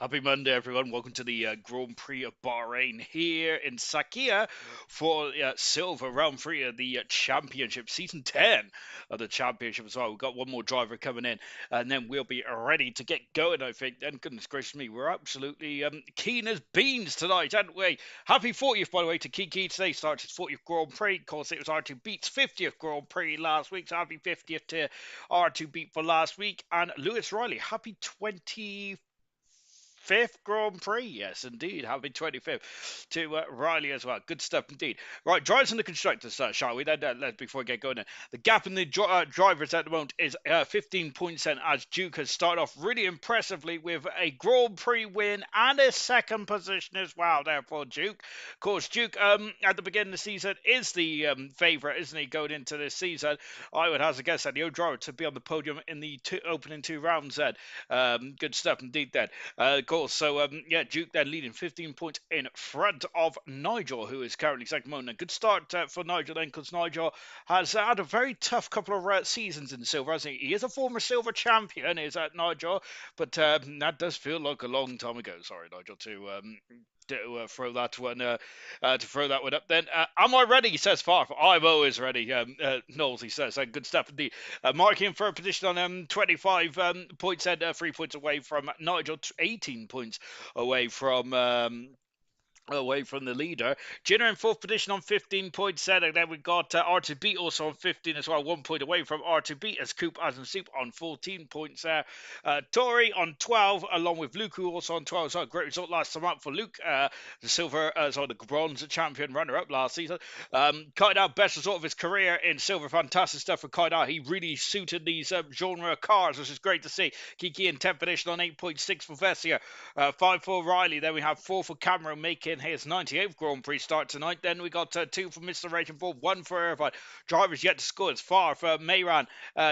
Happy Monday, everyone. Welcome to the Grand Prix of Bahrain here in Sakia for silver round three of the championship, season 10 of the championship as well. We've got one more driver coming in, and then we'll be ready to get going, I think. And goodness gracious me, we're absolutely keen as beans tonight, aren't we? Happy 40th, by the way, to Kiki. Today starts his 40th Grand Prix. Of course, it was R2 Beat's 50th Grand Prix last week, so happy 50th to R2 Beat for last week. And Lewis Riley, happy 25th Grand Prix, yes, indeed. Happy 25th to Riley as well. Good stuff indeed. Right, drivers and the constructors, shall we? Then, before we get going, the gap in the drivers at the moment is 15 points. Then, as Duke has started off really impressively with a Grand Prix win and a second position as well. There for Duke. Of course, Duke at the beginning of the season is the favourite, isn't he? Going into this season, I would have to guess that the old driver to be on the podium in the opening two rounds. Then, good stuff indeed. Then. Course. So, yeah, Duke then leading 15 points in front of Nigel, who is currently second moment. A good start for Nigel then, because Nigel has had a very tough couple of seasons in silver, hasn't he? He is a former silver champion, is that Nigel? But that does feel like a long time ago. Sorry, Nigel, to throw that one up. Then, am I ready? He says Far. I'm always ready. Knowles, he says. Good stuff indeed. Marking for a position on 25 points and 3 points away from Nigel, 18 points away from the leader. Jinner in fourth position on 15 points. And then we've got R2B also on 15 as well, 1 point away from R2B as Coop as and Soup on 14 points there. Tori on 12, along with Luke, who also on 12. So a great result last time up for Luke, the silver, the bronze champion runner-up last season. Kaidar, best result of his career in silver. Fantastic stuff for Kaidar. He really suited these genre cars, which is great to see. Kiki in 10th position on 8.6 for Vessia. 5 for Riley. Then we have 4 for Cameron, making his 98th Grand Prix start tonight. Then we got 2 for Mr. Racing 4, 1 for Irvine. Drivers yet to score. It's Far for Mayran,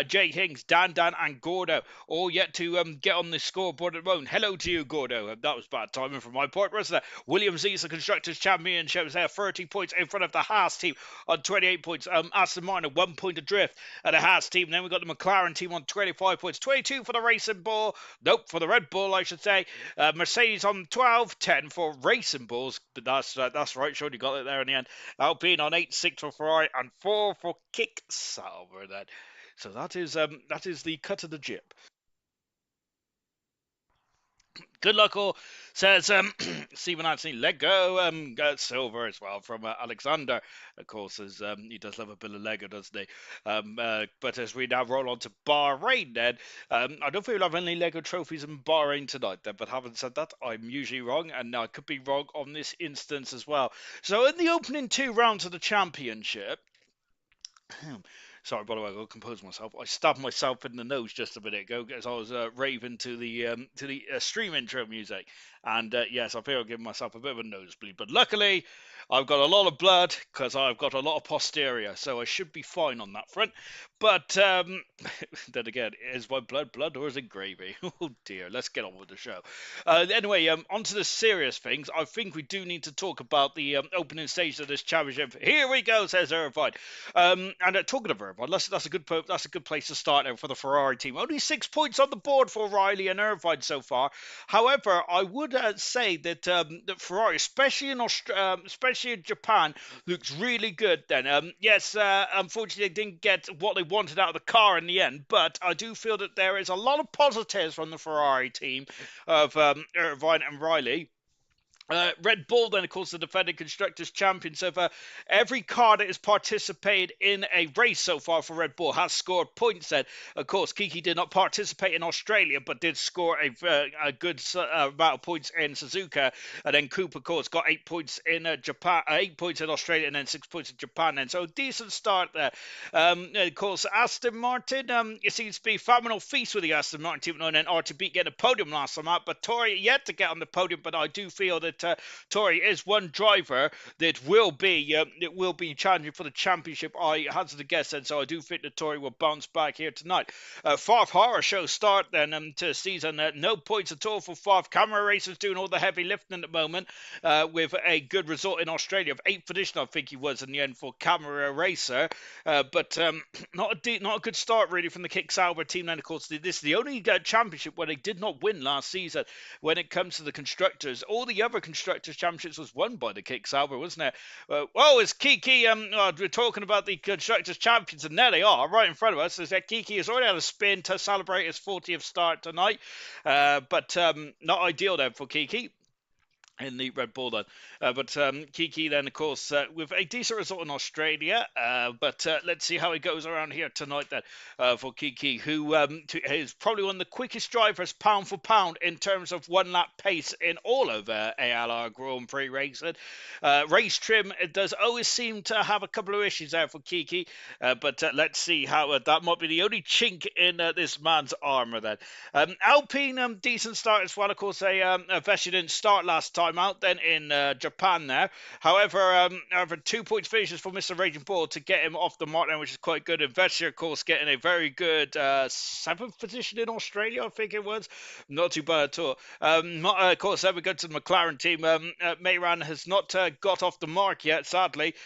Jay Hings, Dan, and Gordo. All yet to get on the scoreboard at the moment. Hello to you, Gordo. That was bad timing from my part, wasn't it? Williams is the Constructors' Championship. There, 30 points in front of the Haas team on 28 points. Aston Martin, 1 point adrift at the Haas team. Then we got the McLaren team on 25 points. 22 for the Racing Bull. Nope, for the Red Bull, I should say. Mercedes on 12, 10 for Racing Bulls. But that's right, Sean, you got it there in the end. Alpine on 8, 6 for Ferrari, and 4 for Kick Sauber then. So that is the cut of the jib. Good luck, all, says Stephen Anthony. Let go. Got silver as well from Alexander. Of course, as he does love a bit of Lego, doesn't he? But as we now roll on to Bahrain, then I don't feel we'll have any Lego trophies in Bahrain tonight. Then, but having said that, I'm usually wrong, and I could be wrong on this instance as well. So, in the opening two rounds of the championship. Sorry, by the way, I got to compose myself. I stabbed myself in the nose just a minute ago as I was raving to the stream intro music, and yes, I feel I've given myself a bit of a nosebleed. But luckily, I've got a lot of blood because I've got a lot of posterior, so I should be fine on that front. But then again, is my blood or is it gravy? Oh dear, let's get on with the show. Anyway, on to the serious things. I think we do need to talk about the opening stage of this championship. Here we go, says Irvine. And talking of Irvine, that's a good place to start now for the Ferrari team. Only 6 points on the board for Riley and Irvine so far. However, I would say that that Ferrari, especially in Japan, looks really good. Then, yes, unfortunately, they didn't get what they wanted out of the car in the end, but I do feel that there is a lot of positives from the Ferrari team of Irvine and Riley. Red Bull, then, of course, the defending Constructors' Champions of every car that has participated in a race so far for Red Bull has scored points. Then, of course, Kiki did not participate in Australia, but did score a good amount of points in Suzuka. And then Coop, of course, got 8 points in Japan, 8 points in Australia, and then 6 points in Japan. And so, decent start there. Of course, Aston Martin, it seems to be phenomenal feast with the Aston Martin team, and then R2B getting a podium last time out. But Tori yet to get on the podium, but I do feel that that Tori is one driver that will be challenging for the championship. I hazard a guess, and so I do think that Tori will bounce back here tonight. Fourth horror show start then to season. No points at all for fourth. Camera Racers doing all the heavy lifting at the moment with a good result in Australia of 8th position, I think he was in the end for Camera Racer. But not a good start really from the Kick Sauber team. And of course, this is the only championship where they did not win last season when it comes to the constructors. All the other constructors championships was won by the Kick Sauber, wasn't it? It's Kiki. We're talking about the constructors champions, and there they are, right in front of us. Is that Kiki has already had a spin to celebrate his 40th start tonight, but not ideal then for Kiki in the Red Bull then. But Kiki then, of course, with a decent result in Australia. But let's see how it goes around here tonight then for Kiki, who is probably one of the quickest drivers pound for pound in terms of one lap pace in all of ALR Grand Prix racing. Race trim, it does always seem to have a couple of issues there for Kiki. But let's see how that might be the only chink in this man's armour then. Alpine, decent start as well. Of course, Vessi didn't start last time out then in Japan there. However, 2 points finishes for Mr. Raging Bull to get him off the mark then, which is quite good. And Vessi, of course, getting a very good 7th position in Australia, I think it was. Not too bad at all. Of course, then we go to the McLaren team. Mayran has not got off the mark yet, sadly.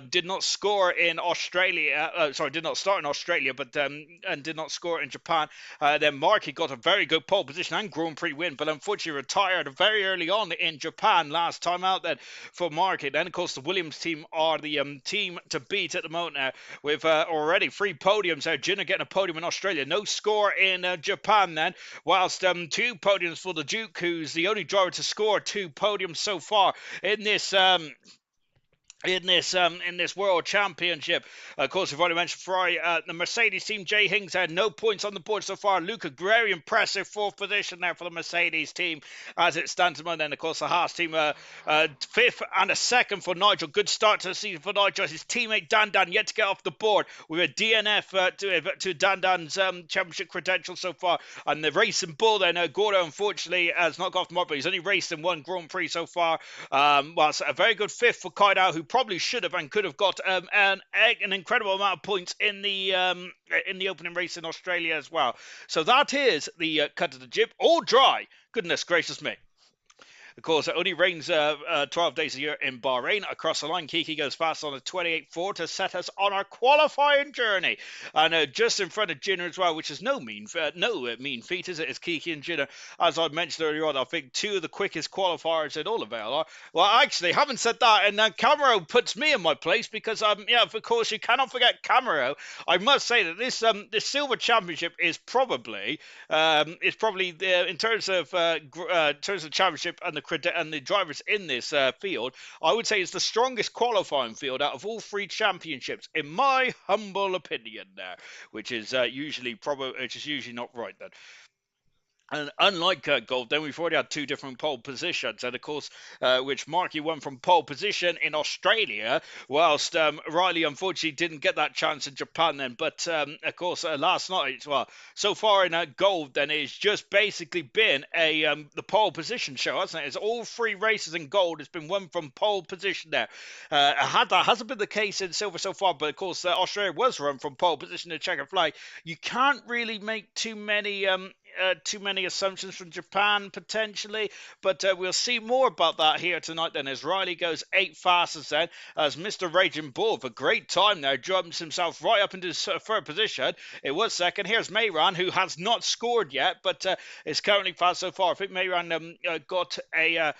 Did not score in Australia. Did not start in Australia, but and did not score in Japan. Then Marky got a very good pole position and Grand Prix win, but unfortunately retired very early on in Japan last time out then for Marky. Then, of course, the Williams team are the team to beat at the moment now with already 3 podiums there. Jenna getting a podium in Australia. No score in Japan then, whilst 2 podiums for the Duke, who's the only driver to score 2 podiums so far in this in this World Championship. Of course, we've already mentioned Ferrari. The Mercedes team, Jay Hings had no points on the board so far. Luca, very impressive 4th position there for the Mercedes team as it stands at the moment. Then, of course, the Haas team, 5th and a 2nd for Nigel. Good start to the season for Nigel. His teammate Dan yet to get off the board with a DNF to Dan championship credentials so far. And the Racing Bull then, Gordo, unfortunately, has not got off the mark, but he's only raced in 1 Grand Prix so far. Whilst a very good 5th for Kaidao, who probably should have and could have got an incredible amount of points in the opening race in Australia as well. So that is the cut of the jib. All dry. Goodness gracious me. Of course, it only rains 12 days a year in Bahrain. Across the line, Kiki goes fast on a 28.4 to set us on our qualifying journey. And just in front of Jinner as well, which is no mean feat, is it? It's Kiki and Jinner. As I mentioned earlier on, I think 2 of the quickest qualifiers in all of ALR. Well, actually, haven't said that. And Camaro puts me in my place because, of course, you cannot forget Camaro. I must say that this Silver Championship is probably in terms of championship and the drivers in this field, I would say it's the strongest qualifying field out of all 3 championships, in my humble opinion. There, which is usually not right then. And unlike Gold, then we've already had 2 different pole positions, and of course, which Marky won from pole position in Australia, whilst Riley unfortunately didn't get that chance in Japan then. But of course, last night, well, so far in Gold, then it's just basically been the pole position show, hasn't it? It's all 3 races in Gold. It's been won from pole position there. That hasn't been the case in Silver so far, but of course, Australia was run from pole position to checkered flag. You can't really make too many assumptions from Japan potentially, but we'll see more about that here tonight then as Riley goes 8 fastest then as Mr. Raging Bull for great time there jumps himself right up into 3rd position. It was 2nd. Here's Mayran, who has not scored yet, but is currently fast so far. I think Mayran got a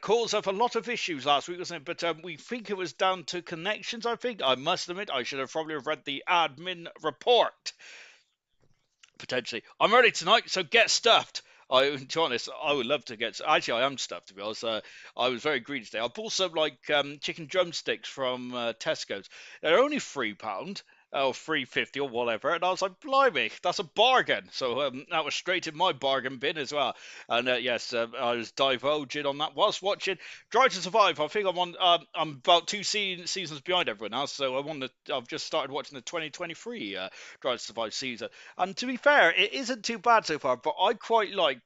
cause of a lot of issues last week, wasn't it? But we think it was down to connections, I think. I must admit, I should have probably read the admin report. Potentially. I'm ready tonight, so get stuffed. To be honest, I would love to get... Actually, I am stuffed, to be honest. I was very greedy today. I bought some, chicken drumsticks from Tesco's. They're only £3. oh, 350 or whatever. And I was like, blimey, that's a bargain. So that was straight in my bargain bin as well. And yes, I was divulging on that whilst watching Drive to Survive. I think I'm about seasons behind everyone else. So I've just started watching the 2023 Drive to Survive season. And to be fair, it isn't too bad so far. But I quite like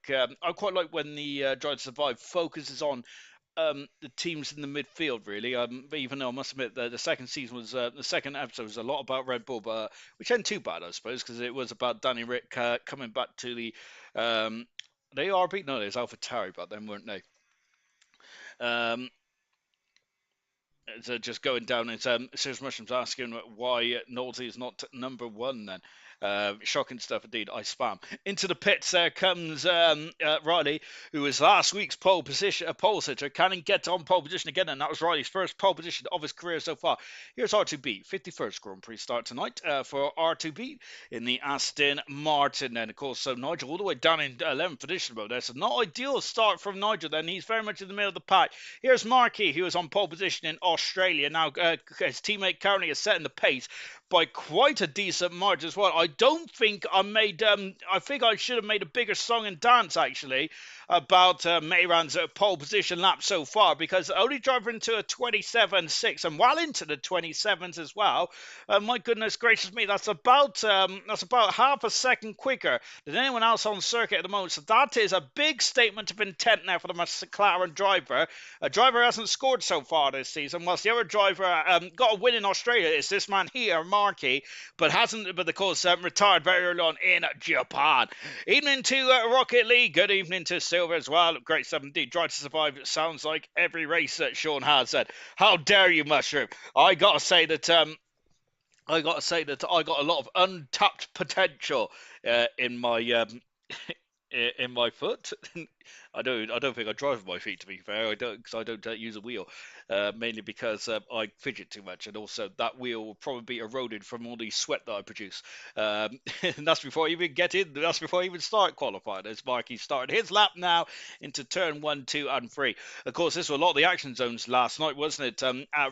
when the Drive to Survive focuses on the teams in the midfield, really. Even though I must admit the second season was the second episode was a lot about Red Bull, but which ain't too bad, I suppose, because it was about Danny Rick coming back to the. They are beating. No, it was Alpha Tauri, but then weren't they? Um, so just going down, it's Serious Mushrooms asking why Nolte is not number one then. Shocking stuff indeed. I spam. Into the pits there comes Riley, who was last week's pole sitter. Can he get on pole position again? And that was Riley's first pole position of his career so far. Here's R2B, 51st Grand Prix start tonight for R2B in the Aston Martin. Then, of course, so Nigel all the way down in 11th position about there. So not ideal start from Nigel then. He's very much in the middle of the pack. Here's Markey, who was on pole position in Australia. Now, his teammate currently is setting the pace by quite a decent margin as well. I don't think I made. I think I should have made a bigger song and dance actually about Mayran's pole position lap so far, because only driving into a 27.6 and well into the 27s as well. My goodness gracious me, that's about half a second quicker than anyone else on circuit at the moment. So that is a big statement of intent now for the McLaren driver. A driver hasn't scored so far this season, whilst the other driver got a win in Australia. It's this man here, Markey, but of course retired very early on in Japan. Evening to Rocket League. Good evening to Silver as well. Great stuff indeed. Drive to Survive. It sounds like every race that Sean has said. How dare you, Mushroom? I gotta say that I got a lot of untapped potential in my in my foot. I don't think I drive with my feet, to be fair. I don't, because I don't use a wheel, mainly because I fidget too much, and also that wheel will probably be eroded from all the sweat that I produce. And that's before I even get in. That's before I even start qualifying. As Marky started his lap now into turn 1, 2, and 3. Of course, this was a lot of the action zones last night, wasn't it?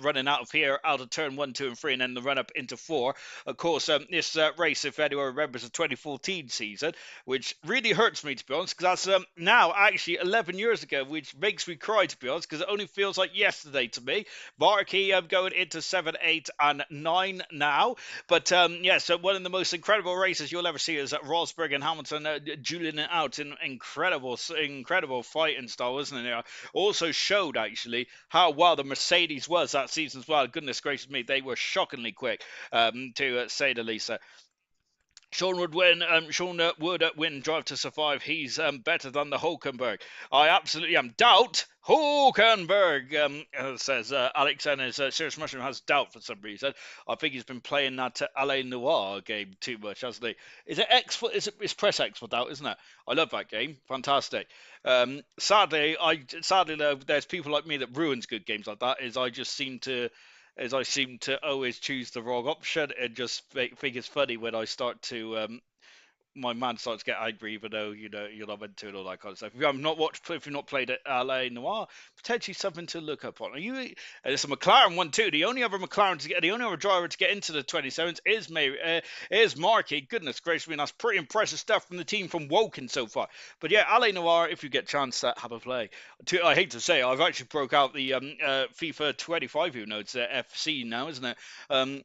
Running out of here, out of turn 1, 2, and 3, and then the run up into 4. Of course, this race, if anyone remembers the 2014 season, which really hurts me, to be honest, because that's now actually 11 years ago, which makes me cry, to be honest, because it only feels like yesterday to me. Markey going into 7, 8, and 9 now. But yeah, so one of the most incredible races you'll ever see is Rosberg and Hamilton dueling it out in incredible fighting style, isn't it? Also showed actually how well the Mercedes was that season as well. Goodness gracious me, they were shockingly quick, to say the least. Sean would win. Sean would win Drive to Survive. He's better than the Hulkenberg. I absolutely am. Doubt Hulkenberg, says Alex, and his Serious Mushroom has doubt for some reason. I think he's been playing that ALR Noir game too much, hasn't he? Is it X for? It's Press X for doubt, isn't it? I love that game. Fantastic. Sadly though, there's people like me that ruins good games like that. I seem to always choose the wrong option and just think it's funny when I start to my man starts to get angry, even though you're not meant to and all that kind of stuff. If you've not played it, LA Noir, potentially something to look up on. And it's a McLaren one too. The only other driver to get into the 27s is Markey. Goodness gracious me, that's pretty impressive stuff from the team from Woking so far. But yeah, LA Noir, if you get a chance to have a play. I hate to say, I've actually broke out the FIFA 25. It's FC now, isn't it?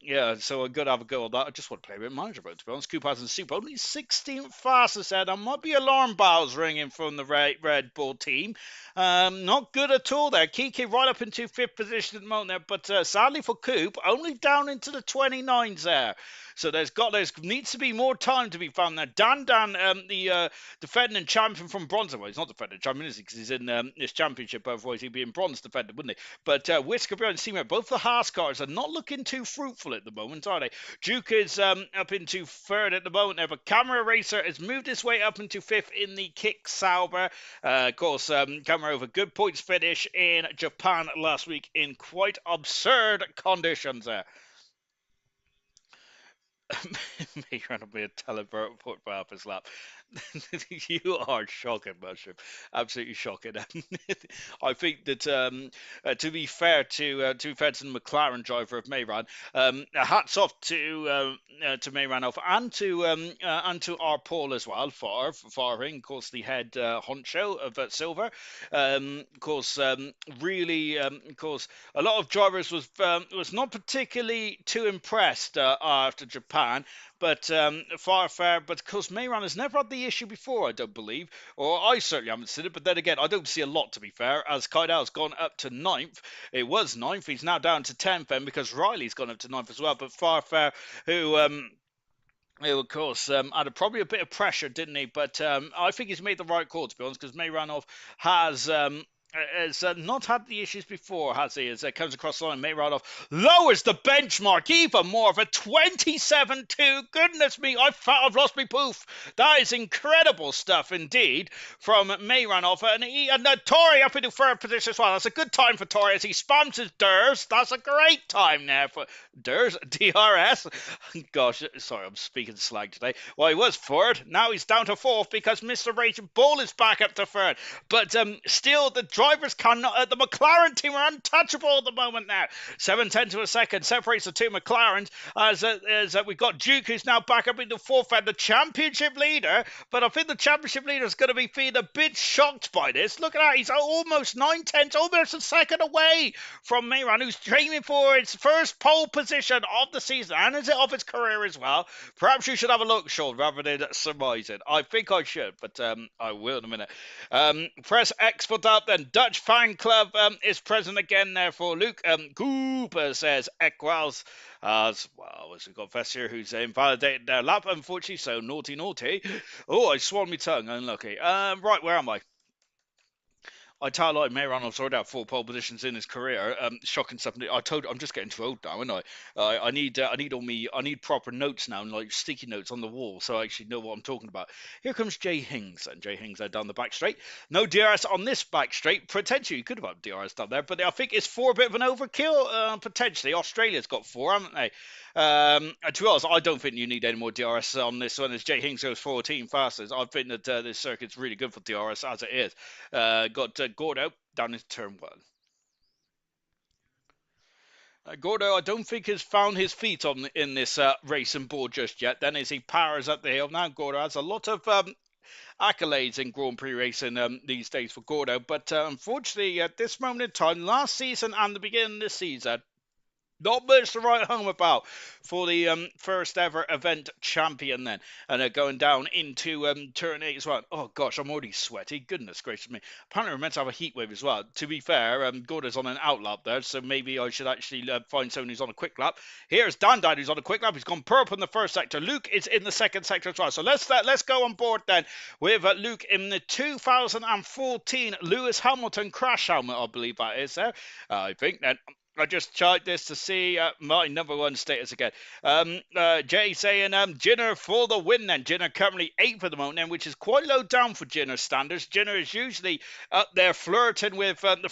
Yeah, so I'm gonna have a go on that. I just want to play a bit of manager, but to be honest, Coop hasn't super only 16th fastest. There might be alarm bells ringing from the Red Bull team. Not good at all there. Kiki right up into 5th position at the moment there, but sadly for Coop, only down into the 29s there. So there needs to be more time to be found there. Dan, the defending champion from bronze. Well, he's not defending champion, is he? Because he's in this championship. Otherwise, he'd be in bronze defender, wouldn't he? But Whisker and Seamer, both the Haas cars are not looking too fruitful at the moment, are they? Duke is up into 3rd at the moment there, but Camera Racer has moved his way up into 5th in the Kick Sauber. Of course, Camera over good points finish in Japan last week in quite absurd conditions there. Maybe trying to be a teleport for half his lap. You are shocking, Mushroom. Absolutely shocking. I think that to be fair to the McLaren driver of Mayran, hats off to Mayran off and to our Paul as well, Faring, of course, the head honcho of Silver. Of course, really, of course, a lot of drivers was not particularly too impressed after Japan. But far fair. But of course, Mayran has never had the issue before, I don't believe, or I certainly haven't seen it. But then again, I don't see a lot, to be fair, as Kaida's gone up to ninth. It was ninth. He's now down to 10th, and because Riley's gone up to ninth as well. But far fair, who of course had probably a bit of pressure, didn't he? But I think he's made the right call, to be honest, because Mayranov has not had the issues before, has he? As it comes across the line, Mayranov lowers the benchmark even more of a 27-2. Goodness me, I've lost my poof. That is incredible stuff indeed from Mayranov. And Tori up into third position as well. That's a good time for Tori as he spams his DRS. That's a great time there for DRS. DRS. Gosh, sorry, I'm speaking slang today. Well, he was third. Now he's down to fourth because Mr. Raging Bull is back up to third. But still, the drivers cannot. The McLaren team are untouchable at the moment now. 7:10 to a second separates the two McLarens as we've got Duke, who's now back up into fourth and the championship leader. But I think the championship leader is going to be feeling a bit shocked by this. Look at that. He's almost 9/10, almost a second away from Mayran, who's training for its first pole position of the season and is it of its career as well. Perhaps you should have a look, Sean, rather than surmise it. I think I should, but I will in a minute. Press X for that. Then Dutch fan club is present again there for Luke. Cooper says Equals as well as we've got Vessier who's invalidated their lap, unfortunately. So naughty, naughty. Oh, I swallowed my tongue. Unlucky. Right, where am I? I tell like Mayranov already had four pole positions in his career. Shocking stuff. I'm just getting too old now, and I need proper notes now, and like sticky notes on the wall, so I actually know what I'm talking about. Here comes Jay Hings, and Jay Hings down the back straight. No DRS on this back straight. Potentially you could have had DRS down there, but I think it's four a bit of an overkill. Potentially Australia's got four, haven't they? To be honest, I don't think you need any more DRS on this one. As Jay Hings goes 14 fastest, I think that this circuit's really good for DRS as it is. Got Gordo down into turn one. Gordo, I don't think has found his feet on in this racing board just yet. Then as he powers up the hill, now Gordo has a lot of accolades in Grand Prix racing these days for Gordo, but unfortunately at this moment in time, last season and the beginning of this season, not much to write home about for the first ever event champion then. And going down into turn 8 as well. Oh gosh, I'm already sweaty. Goodness gracious me. Apparently we're meant to have a heat wave as well. To be fair, Gordo's on an outlap there, so maybe I should actually find someone who's on a quick lap. Here's Dan who's on a quick lap. He's gone purple in the first sector. Luke is in the second sector as well. So let's go on board then with Luke in the 2014 Lewis Hamilton crash helmet, I believe that is there. I think then. I just checked this to see my number one status again. Jay saying Jinner for the win then. Jinner currently 8th at the moment then, which is quite low down for Jinner standards. Jinner is usually up there flirting with the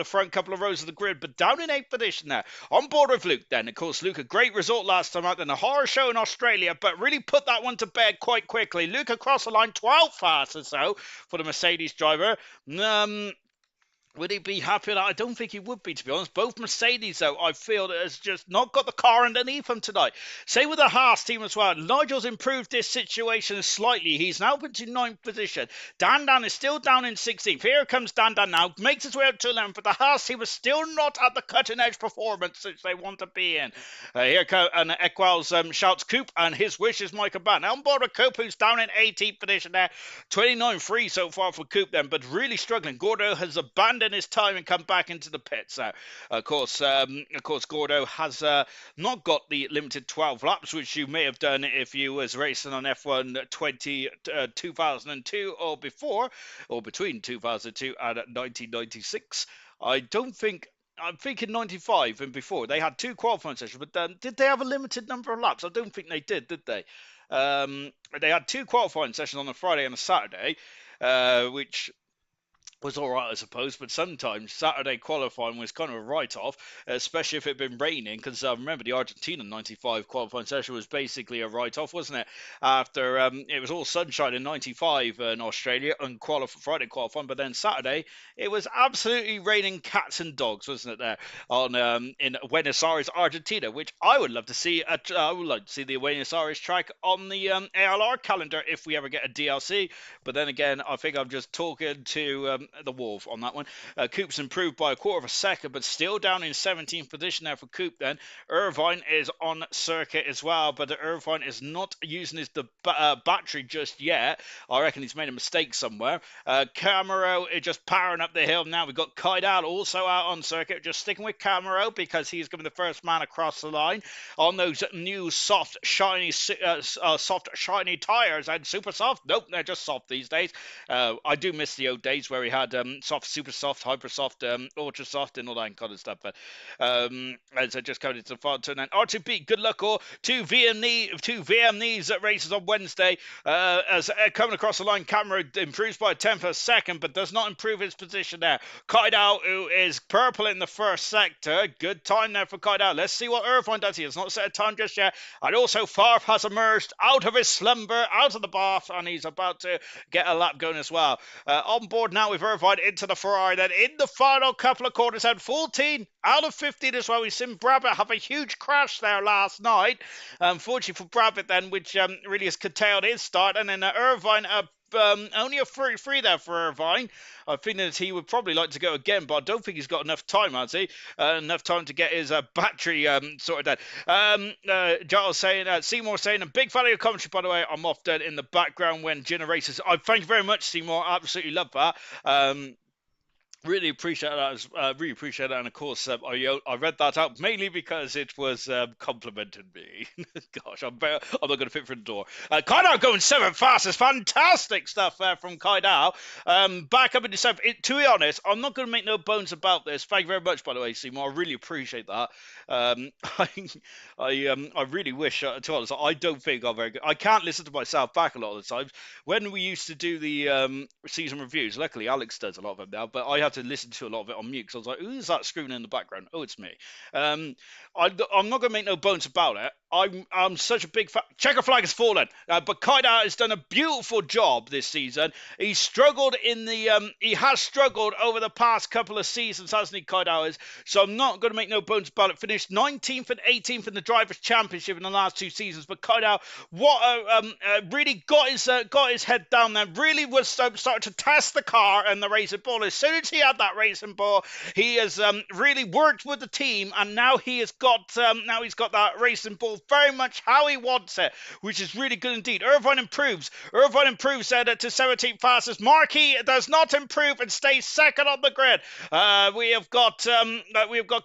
front couple of rows of the grid, but down in 8th position there. On board with Luke then. Of course, Luke, a great result last time out in a horror show in Australia, but really put that one to bed quite quickly. Luke across the line, 12th fast or so for the Mercedes driver. Would he be happy with that? I don't think he would be, to be honest. Both Mercedes, though, I feel that has just not got the car underneath him tonight. Same with the Haas team as well. Nigel's improved this situation slightly. He's now up into 9th position. Dan is still down in 16th. Here comes Dan now. Makes his way up to 11th, but the Haas team is still not at the cutting-edge performance which they want to be in. Here comes Equals shouts Coop, and his wish is Micah Ban. Now on board with Coop, who's down in 18th position there. 29-3 so far for Coop then, but really struggling. Gordo has abandoned his time and come back into the pits. Of course, Gordo has not got the limited 12 laps, which you may have done if you was racing on F1 2002 or before, or between 2002 and 1996. I'm thinking 95 and before. They had 2 qualifying sessions, but did they have a limited number of laps? I don't think they did they? They had 2 qualifying sessions on a Friday and a Saturday, which was all right, I suppose, but sometimes Saturday qualifying was kind of a write-off, especially if it had been raining, because remember the Argentina 95 qualifying session was basically a write-off, wasn't it? After it was all sunshine in 95 in Australia and Friday qualifying, but then Saturday it was absolutely raining cats and dogs, wasn't it, there on in Buenos Aires, Argentina, which I would love to see. I would like to see the Buenos Aires track on the ALR calendar if we ever get a DLC. But then again, I think I'm just talking to the Wolf on that one. Coop's improved by a quarter of a second, but still down in 17th position there for Coop then. Irvine is on circuit as well, but Irvine is not using his battery just yet. I reckon he's made a mistake somewhere. Camaro is just powering up the hill now. We've got Kaidal also out on circuit, just sticking with Camaro because he's going to be the first man across the line on those new soft, shiny tires. And super soft? Nope, they're just soft these days. I do miss the old days where we had soft, super soft, hyper soft, ultra soft, and all that kind of stuff. But as I just coming into the final turn, and R2B, good luck all. Two VMEs races on Wednesday. As coming across the line, Cameron improves by a tenth of a second, but does not improve his position there. Kaidal, who is purple in the first sector, good time there for Kaidal. Let's see what Irvine does. He has not set a time just yet. And also, Farf has emerged out of his slumber, out of the bath, and he's about to get a lap going as well. On board now with Irvine into the Ferrari. Then in the final couple of corners, and 14 out of 15 as well. We've seen Brabbit have a huge crash there last night. Unfortunately for Brabbit then, which really has curtailed his start. And then Irvine only a 33 there for Irvine. I think that he would probably like to go again, but I don't think he's got enough time, has he? Enough time to get his battery sorted out. Giles saying, Seymour saying, a big fan of your commentary, by the way. I'm often in the background when Gina races. I thank you very much, Seymour. I absolutely love that. Really appreciate that. Really appreciate that. And of course, I read that out mainly because it was complimenting me. Gosh, I'm not going to fit through the door. Kaidal going 7th fastest. Fantastic stuff there from Kaidal. Back up in the 7th. To be honest, I'm not going to make no bones about this. Thank you very much, by the way, Seymour. I really appreciate that. I really wish, to be honest, I don't think I'm very good. I can't listen to myself back a lot of the times. When we used to do the season reviews, luckily Alex does a lot of them now, but I had to listen to a lot of it on mute because I was like, who's that screaming in the background? Oh, it's me. I'm not going to make no bones about it. I'm such a big fan. Checker flag has fallen, but Kaida has done a beautiful job this season. He has struggled over the past couple of seasons, hasn't he, Kaida is? So I'm not going to make no bones about it. Finished 19th and 18th in the Drivers' Championship in the last 2 seasons, but Kaida, really got his head down there. Really was starting to test the car and the racing ball. As soon as he had that racing ball, he has really worked with the team, and now he's got that racing ball very much how he wants it, which is really good indeed. Irvine improves to 17th fastest. Markey does not improve and stays second on the grid. We have got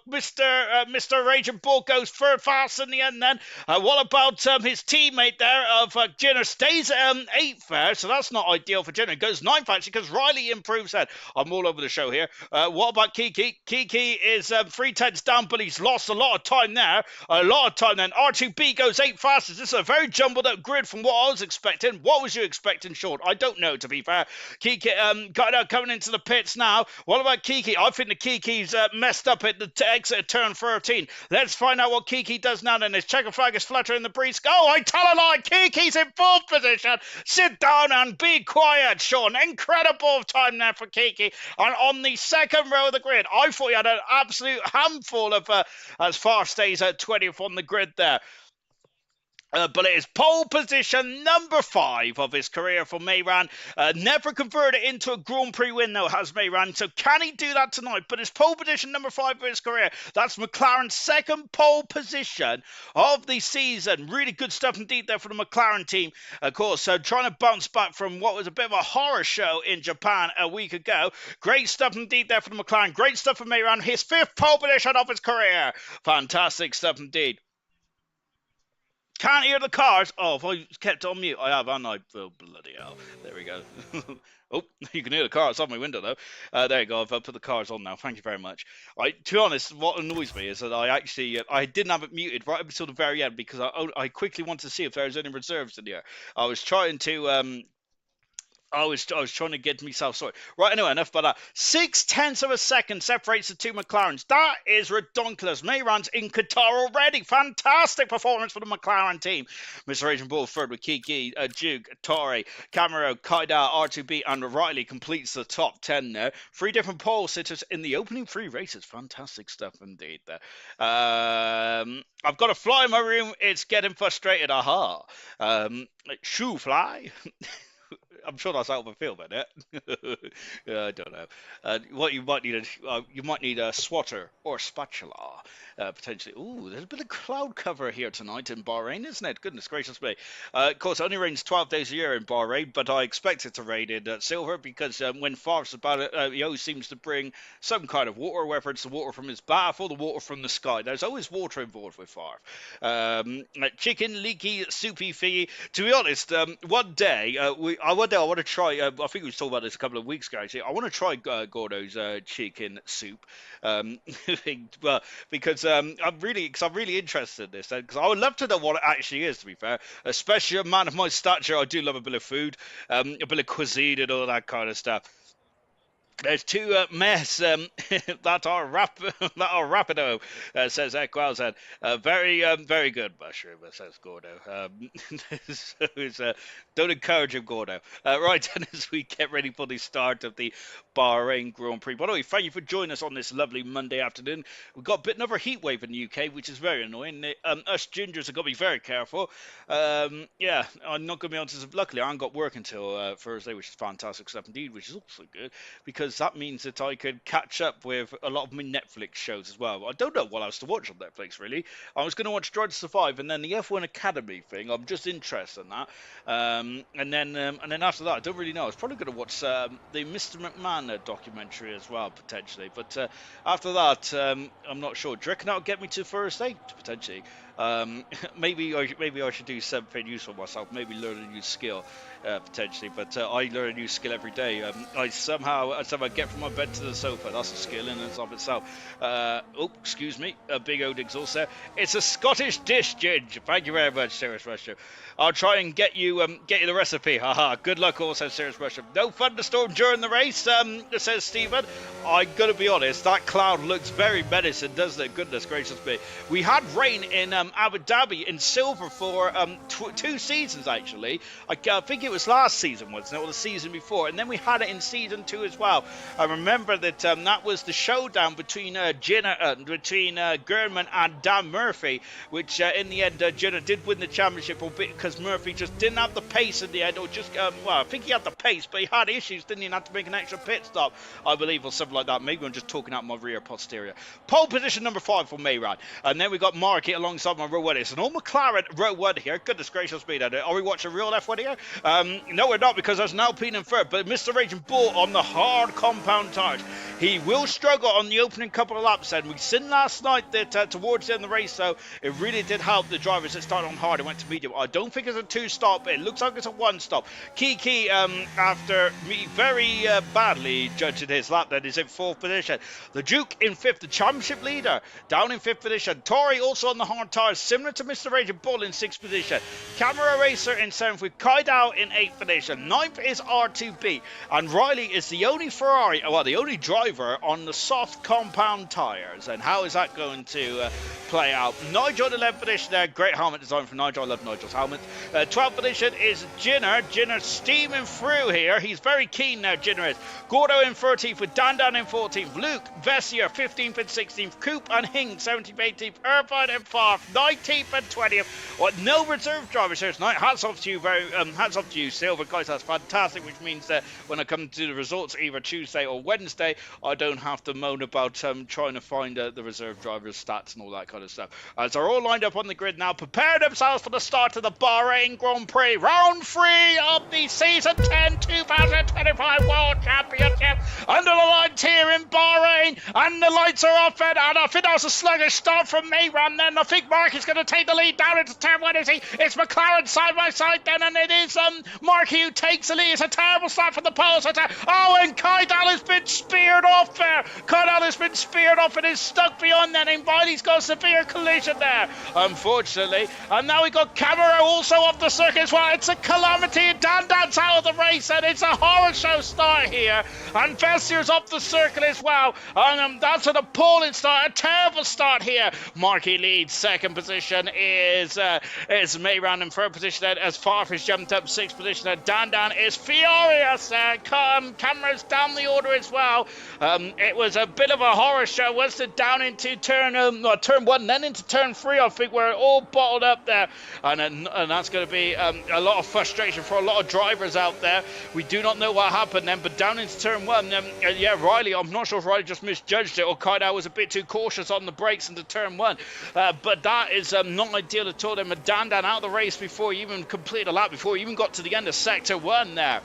Mr. Raging Bull goes third fast in the end. Then what about his teammate there of Jenner stays 8th there, so that's not ideal for Jenner. Goes 9th actually because Riley improves that. I'm all over the show here. What about Kiki? Kiki is 3/10 down, but he's lost a lot of time there. Then R2B goes 8th fastest. This is a very jumbled up grid from what I was expecting. What was you expecting, Sean? I don't know, to be fair. Kiki coming into the pits now. What about Kiki? I think the Kiki's messed up at the exit of turn 13. Let's find out what Kiki does now then. His checker flag is fluttering the breeze. Oh, I tell a lie. Kiki's in 4th position. Sit down and be quiet, Sean. Incredible time there for Kiki. And on the second row of the grid, I thought he had an absolute handful of as far stays at 20th on the grid there. But it is pole position number 5 of his career for Mayran. Never converted into a Grand Prix win, though, has Mayran. So can he do that tonight? But it's pole position number 5 of his career. That's McLaren's second pole position of the season. Really good stuff indeed there for the McLaren team. Of course, trying to bounce back from what was a bit of a horror show in Japan a week ago. Great stuff indeed there for the McLaren. Great stuff for Mayran. His 5th pole position of his career. Fantastic stuff indeed. Can't hear the cars. Oh, if I kept on mute, I have, haven't I? Oh, bloody hell. There we go. Oh, you can hear the car outside my window, though. There you go. I've put the cars on now. Thank you very much. To be honest, what annoys me is that I didn't have it muted right up until the very end because I quickly wanted to see if there was any reserves in here. I was trying to I was trying to get myself sorted. Right, anyway, enough about that. 6/10 of a second separates the two McLarens. That is redonkulous. Mehran's in Qatar already. Fantastic performance for the McLaren team. Mr. Raging Bull third with Kiki, Duke, Torre, Camaro, Kaida, R2B, and Riley completes the top 10 there. 3 different pole sitters in the opening 3 races. Fantastic stuff indeed there. I've got a fly in my room. It's getting frustrated. Aha. Shoe fly. I'm sure that's out of a film, isn't it? I don't know. What you might need a swatter or spatula, potentially. Ooh, there's a bit of cloud cover here tonight in Bahrain, isn't it? Goodness gracious me. Of course, it only rains 12 days a year in Bahrain, but I expect it to rain in Silver because when Favre's about it, he always seems to bring some kind of water, whether it's the water from his bath or the water from the sky. There's always water involved with Favre. Chicken, leaky, soupy, figgy. To be honest, one day, I want to try. I think we was talking about this a couple of weeks ago. Actually, I want to try Gordo's chicken soup. Well, because I'm really interested in this. Because I would love to know what it actually is. To be fair, especially a man of my stature, I do love a bit of food, a bit of cuisine and all that kind of stuff. There's 2 mess that are rapido, says Equalzad. Very good mushroom, says Gordo. Don't encourage him, Gordo. Right, and as we get ready for the start of the Bahrain Grand Prix. By the way, thank you for joining us on this lovely Monday afternoon. We've got a bit another heat wave in the UK, which is very annoying. Us gingers have got to be very careful. Yeah, I'm not going to be honest. Luckily, I haven't got work until Thursday, which is fantastic stuff indeed, which is also good because that means that I could catch up with a lot of my Netflix shows as well. I don't know what else to watch on Netflix, really. I was going to watch Drive to Survive and then the F1 Academy thing. I'm just interested in that. And then after that, I don't really know. I was probably going to watch the Mr. McMahon documentary as well, potentially. But after that, I'm not sure. Do you reckon that'll get me to Thursday? Potentially. Maybe I should do something useful myself. Maybe learn a new skill, potentially. But I learn a new skill every day. I somehow get from my bed to the sofa. That's a skill in and of itself. Excuse me, a big old exhaust there. It's a Scottish dish, Ginge. Thank you very much, Serious Russia. I'll try and get you the recipe. Haha. Good luck, also, Serious Russia. No thunderstorm during the race, says Stephen. I'm gonna be honest. That cloud looks very menacing, doesn't it? Goodness gracious me. We had rain in Abu Dhabi in Silver for 2 seasons actually. I think it was last season, wasn't it, or the season before, and then we had it in season 2 as well. I remember that that was the showdown between Gurman and Dan Murphy, which in the end Jenner did win the championship, albeit because Murphy just didn't have the pace in the end, or just I think he had the pace, but he had issues, didn't he? And had to make an extra pit stop, I believe, or something like that. Maybe I'm just talking out my rear posterior. Pole position number 5 for Mehran, and then we got Marky alongside my row 1. It's an all McLaren row 1 here. Goodness gracious me, are we watching real F1 here? No, we're not, because there's an Alpine in third, but Mr. Raging Bull on the hard compound tires. He will struggle on the opening couple of laps, and we've seen last night that towards the end of the race, though, it really did help the drivers that started on hard and went to medium. I don't think it's a 2-stop. It looks like it's a 1-stop. Kiki, after me very badly judging his lap, then is in 4th position. The Duke in 5th, the championship leader, down in 5th position. Tori also on the hard tires, similar to Mr. Raging Bull in 6th position. Camera Racer in 7th, with Kaidao in 8th position. 9th is R2B, and Riley is the only the only driver on the soft compound tires. And how is that going to play out? Nigel in 11th position there. Great helmet design from Nigel. I love Nigel's helmet. 12th position is Jinner. Jinner steaming through here. He's very keen now, Jinner is. Gordo in 13th, with Dan in 14th. Luke, Vessier 15th and 16th. Coop and Hing 17th, 18th. Irvine in 4th, 19th and 20th. What, no reserve drivers here tonight. Hats off to you, Silver, guys. That's fantastic, which means that when I come to the results either Tuesday or Wednesday, I don't have to moan about trying to find the reserve drivers' stats and all that kind of stuff. As they're all lined up on the grid now, prepare themselves for the start of the Bahrain Grand Prix, round 3 of the Season 10 2025 World Championship. Under the lights here in Bahrain, and the lights are off, and I think that was a sluggish start from Mehran. Then I think Mark is going to take the lead down into turn 1, is he? It's McLaren side by side then, and it is Marky who takes the lead. It's a terrible start from the pole. Oh, and Kai Kydal has been speared off there. Kydal has been speared off and is stuck beyond that. And Riley's got a severe collision there, unfortunately. And now we got Camera also off the circuit as well. It's a calamity. Dandan's out of the race, and it's a horror show start here. And Vestier's off the circuit as well. And that's an appalling start, a terrible start here. Marky leads. Second position is Mayran in third position. As Farfus jumped up sixth position. Dandan is furious. Cameras down the order as well. It was a bit of a horror show. Was it down into turn one, then into turn three, I think, where it all bottled up there. And that's going to be a lot of frustration for a lot of drivers out there. We do not know what happened then, but down into turn one, yeah, Riley, I'm not sure if Riley just misjudged it or Kydal was a bit too cautious on the brakes into turn one. But that is not ideal at all. Then Dandan out of the race before he even completed a lap, before he even got to the end of sector one there.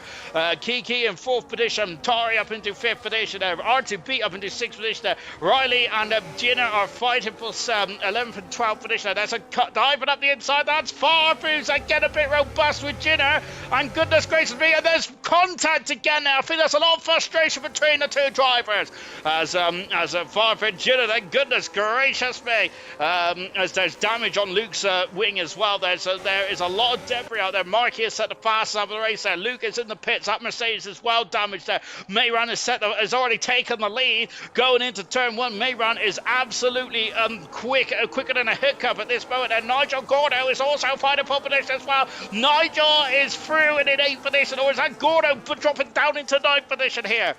Kiki in fourth position, Tari up into fifth position there, R2B up into sixth position there. Riley and Gina are fighting for 11th and 12th position. There's a cut diving up the inside. That's Farfus. I get a bit robust with Gina, and goodness gracious me, and there's contact again there. I think there's a lot of frustration between the two drivers as Farfus and Gina. Then goodness gracious me, as there's damage on Luke's wing as well. There is a lot of debris out there. Marky has set the fastest of the race there. Luke is in the pits. That Mercedes is well damaged there. Mayran has already taken the lead going into turn one. Mayran is absolutely quicker than a hiccup at this moment. And Nigel Gordo is also fighting for position as well. Nigel is through and in 8th position, or is that Gordo dropping down into 9th position here?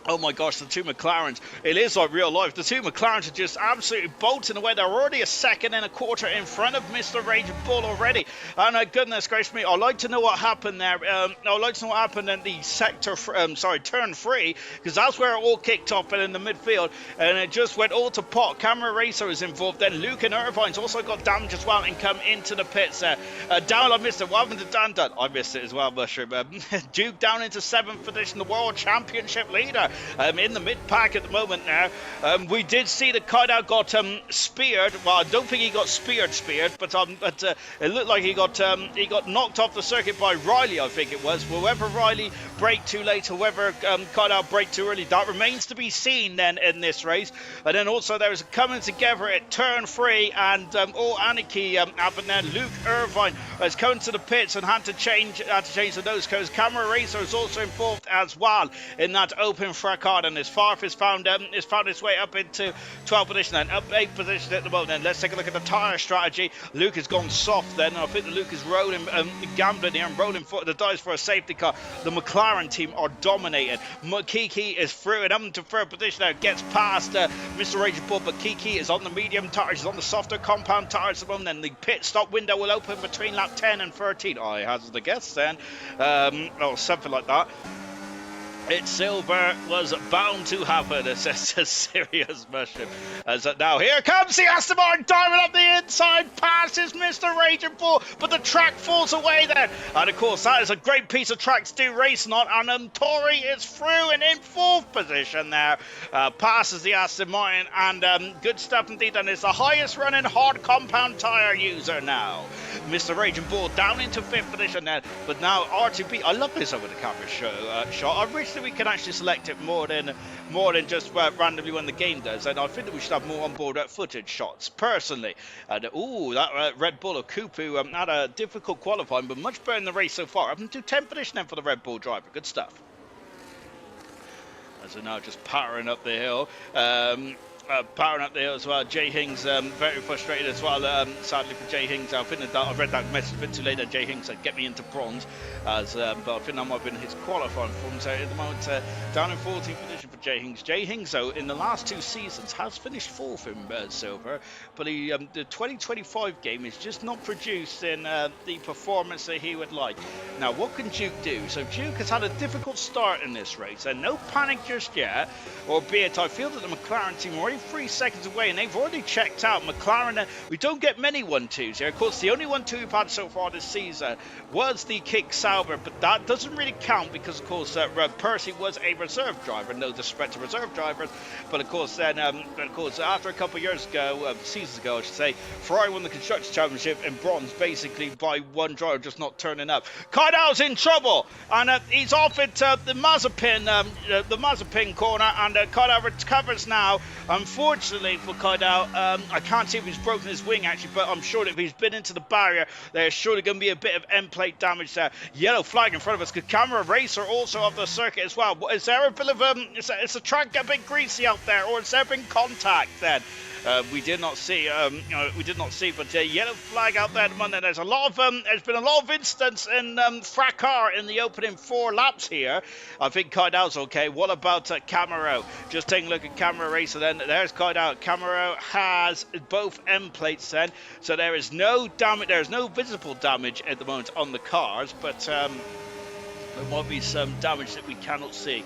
Oh my gosh, the two McLarens. It is like real life. The two McLarens are just absolutely bolting away. They're already a second and a quarter in front of Mr. Raging Bull already. And goodness gracious me, I'd like to know what happened there. I'd like to know what happened in the turn 3, because that's where it all kicked off and in the midfield. And it just went all to pot. Camera Racer is involved. Then Luke and Irvine's also got damage as well and come into the pits there. Down, I missed it. What happened to Dandan? I missed it as well, Mushroom. Duke down into 7th position, the World Championship leader. In the mid-pack at the moment now. We did see that Kydal got speared. Well, I don't think he got speared, but it looked like he got knocked off the circuit by Riley, I think it was. Whether Riley braked too late or whether Kydal braked too early, that remains to be seen then in this race. And then also there was a coming together at turn 3, and all anarchy happened there. Luke Irvine has come to the pits and had to change the nose codes. Camera Racer is also involved as well in that open fracas, and as Farfus found his way up into 12th position and up 8th position at the moment. And let's take a look at the tyre strategy. Luke has gone soft then, and I think that Luke is rolling, gambling here and rolling for the dice for a safety car. The McLaren team are dominating. Kiki is through and up into third position now, gets past Mr. Raging Bull, but Kiki is on the medium tyres, he's on the softer compound tyres at the moment. Then the pit stop window will open between lap 10 and 13. I hazard a guess then, or something like that. It's Silver was bound to happen. It's a serious mushroom. Now here comes the Aston Martin diving up the inside, passes Mr. Raging Bull, but the track falls away then. And of course, that is a great piece of track to do racing on. And Tori is through and in 4th position there. Passes the Aston Martin, and good stuff indeed. And it's the highest running hard compound tyre user now. Mr. Raging Bull down into 5th position there. But now R2B, I love this over the camera shot. I wish that we can actually select it more than just randomly when the game does, and I think that we should have more onboard footage shots personally. And that Red Bull of Kupu had a difficult qualifying, but much better in the race so far. Up to 10th position then for the Red Bull driver. Good stuff. As we're now just powering up the hill. Powering up there as well. Jay Hings very frustrated as well. Sadly for Jay Hings, I think that I read that message a bit too late. That Jay Hings said get me into bronze, but I think that might have been his qualifying form. So at the moment, down in 14th position for Jay Hings. Jay Hings, though, in the last 2 seasons has finished 4th in silver, but the 2025 game is just not produced in the performance that he would like. Now, what can Duke do? So Duke has had a difficult start in this race, and no panic just yet. Albeit, I feel that the McLaren team are only 3 seconds away, and they've already checked out. McLaren, we don't get many 1-2s here. Of course, the only 1-2 we've had so far this season was the Kick Sauber, but that doesn't really count because, of course, Percy was a reserve driver. No disrespect to reserve drivers, but of course, then, after a couple of years ago, seasons ago, I should say, Ferrari won the Constructors' Championship in bronze, basically by one driver just not turning up. Kaidao's in trouble, and he's off at the Mazepin corner, and Kaidao recovers now. Unfortunately for Kaidao, I can't see if he's broken his wing actually, but I'm sure that if he's been into the barrier, there's surely going to be a bit of end plate damage there. Yellow flag in front of us. Camera Racer also off the circuit as well. Is there a bit of is the track a bit greasy out there, or has there been contact then? We did not see, but yellow flag out there at the moment. There's been a lot of incidents in fracas in the opening 4 laps here. I think Kaidao's okay. What about Camaro? Just taking a look at Camera Racer then. There's Kaidao. Camaro has both end plates then, so there is no damage. There is no visible damage at the moment on the cars, but there might be some damage that we cannot see.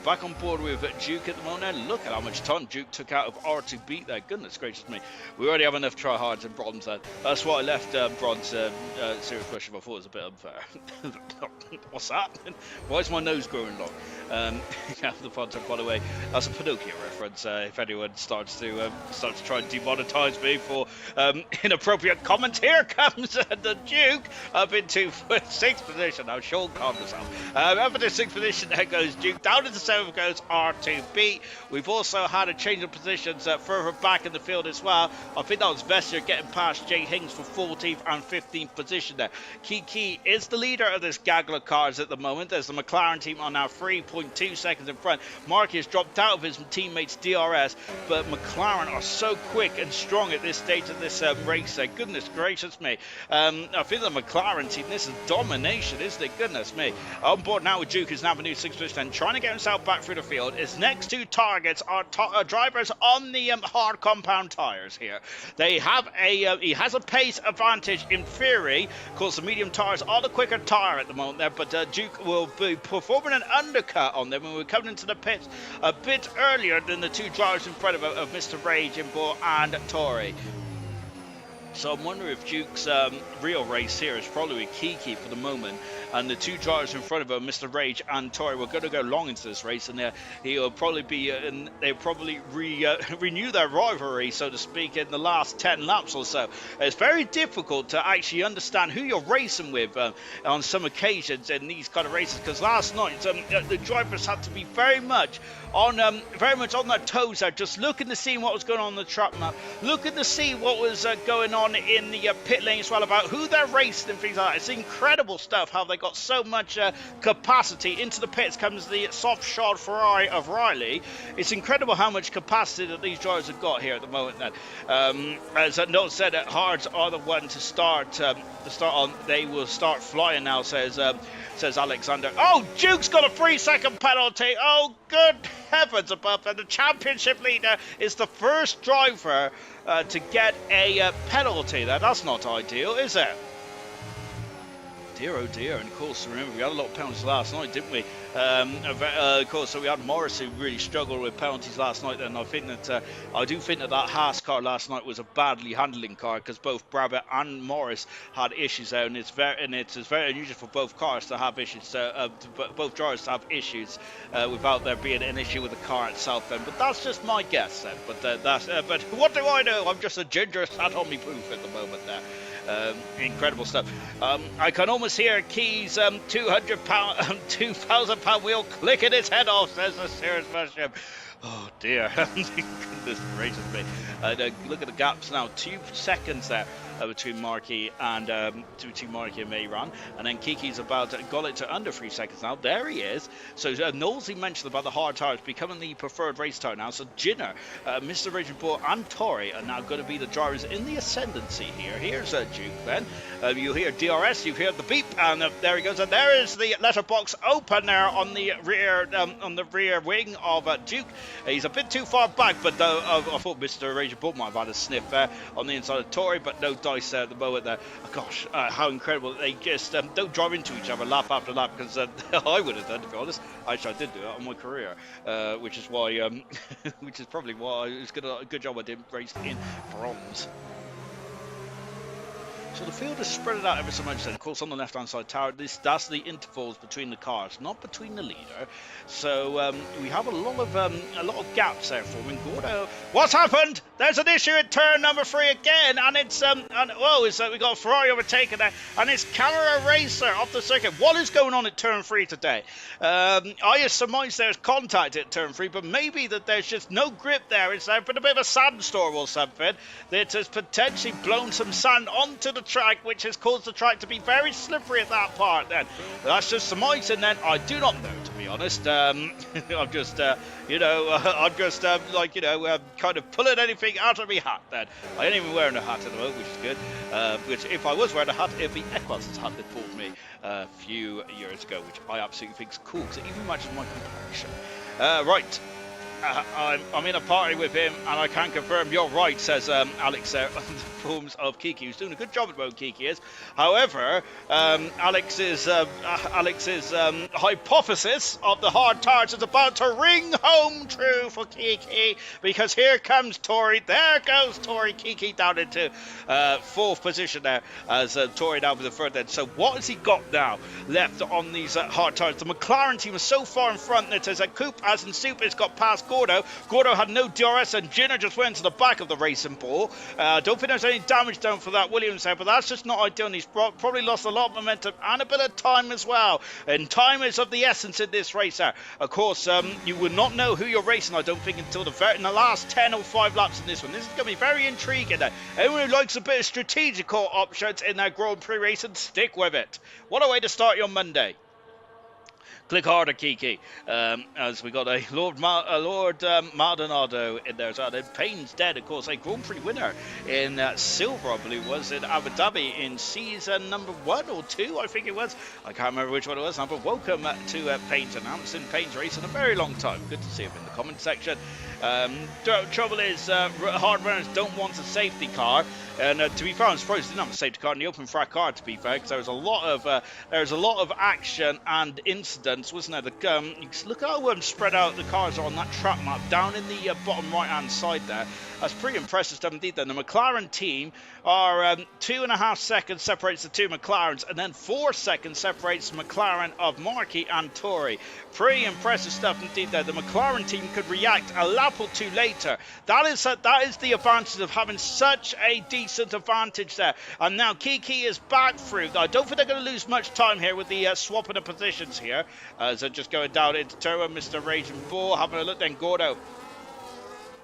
Back on board with Duke at the moment. Look at how much time Duke took out of R2 beat there. Goodness gracious me. We already have enough tryhards in bronze then. That's why I left bronze serious question. I thought it was a bit unfair. What's that? Why is my nose growing long? The fun time, by the way, that's a Pinocchio reference. If anyone starts to try and demonetize me for inappropriate comments, here comes the Duke up into 6th position. Now Sean calm himself. Up into 6th position, there goes Duke. Down into 7th goes R2B. We've also had a change of positions further back in the field as well. I think that was Vestier getting past Jay Hings for 14th and 15th position there. Key is the leader of this gaggle of cars at the moment. There's the McLaren team on now 3.2 seconds in front. Marquez has dropped out of his teammates DRS, but McLaren are so quick and strong at this stage of this race there. Goodness gracious me. I think the McLaren team, this is domination, isn't it? Goodness me. On board now with Duke, who's now the new 6th position, trying to get himself back through the field. His next 2 targets are drivers on the hard compound tires here. They have he has a pace advantage in theory. Of course, the medium tires are the quicker tire at the moment there, but Duke will be performing an undercut on them when we're coming into the pits a bit earlier than the 2 drivers in front of Mr. Rage and Tori. So I'm wondering if Duke's real race here is probably with Kiki for the moment, and the 2 drivers in front of him, Mr. Rage and Tori, were going to go long into this race, and he'll probably be, they'll probably renew their rivalry, so to speak, in the last 10 laps or so. It's very difficult to actually understand who you're racing with on some occasions in these kind of races, because last night the drivers had to be very much on their toes there, just looking to see what was going on the track map, looking to see what was going on in the pit lane as well, about who they're racing and things like that. It's incredible stuff how they got so much capacity. Into the pits comes the soft shod Ferrari of Riley. It's incredible how much capacity that these drivers have got here at the moment then. As Noel said, hards are the one to start on. They will start flying now, says Alexander. Oh, Duke's got a 3-second penalty. Oh, good heavens above. And the championship leader is the first driver to get a penalty there. That's not ideal, is it? Dear, oh dear. And of course, remember, we had a lot of penalties last night, didn't we? Of course, so we had Morris, who really struggled with penalties last night, and I do think that Haas car last night was a badly handling car, because both Brabant and Morris had issues there, and it's very unusual for both cars to have issues, both drivers to have issues without there being an issue with the car itself then. But that's just my guess then. But what do I know? I'm just a ginger sat on me poof at the moment there. Incredible stuff. I can almost hear Key's £2,000 wheel clicking its head off, says the serious version. Oh dear, goodness gracious me. Look at the gaps now, 2 seconds there between Markey and Mayran, and then Kiki's got it to under 3 seconds now. There he is. So Knowlesy mentioned about the hard tires becoming the preferred race tire now. So Jinner, Mr. Raging Bull and Tori are now going to be the drivers in the ascendancy here. Here's Duke then. You'll hear DRS, you hear the beep, and there he goes. And there is the letterbox open there on the rear wing of Duke. He's a bit too far back, but I thought Mr. Raging Bull might have had a sniff there on the inside of Tory, but no dice there at the moment there. Oh, gosh, how incredible. They just don't drive into each other lap after lap, because I would have done, to be honest. Actually, I did do it on my career, which is why, which is probably why it was a good job I didn't race in bronze. So the field is spread out ever so much then. Of course, on the left-hand side tower, that's the intervals between the cars, not between the leader. So we have a lot of gaps there forming. Gordo, what's happened? There's an issue at turn number 3 again, and it's we got a Ferrari overtaken there, and it's Camera Racer off the circuit. What is going on at turn 3 today? I surmise there's contact at turn 3, but maybe that there's just no grip there. It's been a bit of a sandstorm or something that has potentially blown some sand onto the track, which has caused the track to be very slippery at that part then. That's just surmising then. I do not know, to be honest. I'm just kind of pulling anything out of my hat then. I ain't even wearing a hat at the moment, which is good. Which if I was wearing a hat, it'd be Equus's hat that bought me a few years ago, which I absolutely think is cool, because it even matches my complexion. Right. I'm in a party with him, and I can confirm you're right, says Alex there, on the forums of Kiki, who's doing a good job at the moment, Kiki is. However, Alex's hypothesis of the hard tires is about to ring home true for Kiki, because here comes Tory. There goes Tory. Kiki down into 4th position there, as Tory down with the third then. So what has he got now left on these hard tires? The McLaren team is so far in front that as Coop, as in Soup, has got past Gordo. Gordo had no DRS, and Jenner just went to the back of the racing ball. Don't think there's any damage done for that Williams there, but that's just not ideal. And he's probably lost a lot of momentum and a bit of time as well. And time is of the essence in this race there. Of course, you will not know who you're racing, I don't think, until in the last 10 or 5 laps in this one. This is going to be very intriguing there. Anyone who likes a bit of strategical options in their Grand Prix racing, stick with it. What a way to start your Monday. Click harder, Kiki, as we got a Lord Maldonado in there as well. And Payne's dead, of course, a Grand Prix winner in silver, I believe, was in Abu Dhabi in season number 1 or 2, I think it was. I can't remember which one it was. But welcome to Payne's announcing Payne's race in a very long time. Good to see him in the comment section. Trouble is, hard runners don't want a safety car. And to be fair, I'm surprised they didn't have a safety car in the open track car, to be fair, because there was a lot of action and incidents, wasn't there? You look how spread out the cars are on that track map down in the bottom right hand side there. That's pretty impressive stuff indeed. Then the McLaren team are 2.5 seconds separates the two McLarens, and then 4 seconds separates the McLaren of Markey and Tory. Pretty impressive stuff indeed there. The McLaren team could react a lap or 2 later. That is the advantage of having such a decent advantage there. And now Kiki is back through. I don't think they're going to lose much time here with the swapping of positions here. As they're just going down into turn 1, Mr. Raging Bull having a look. Then Gordo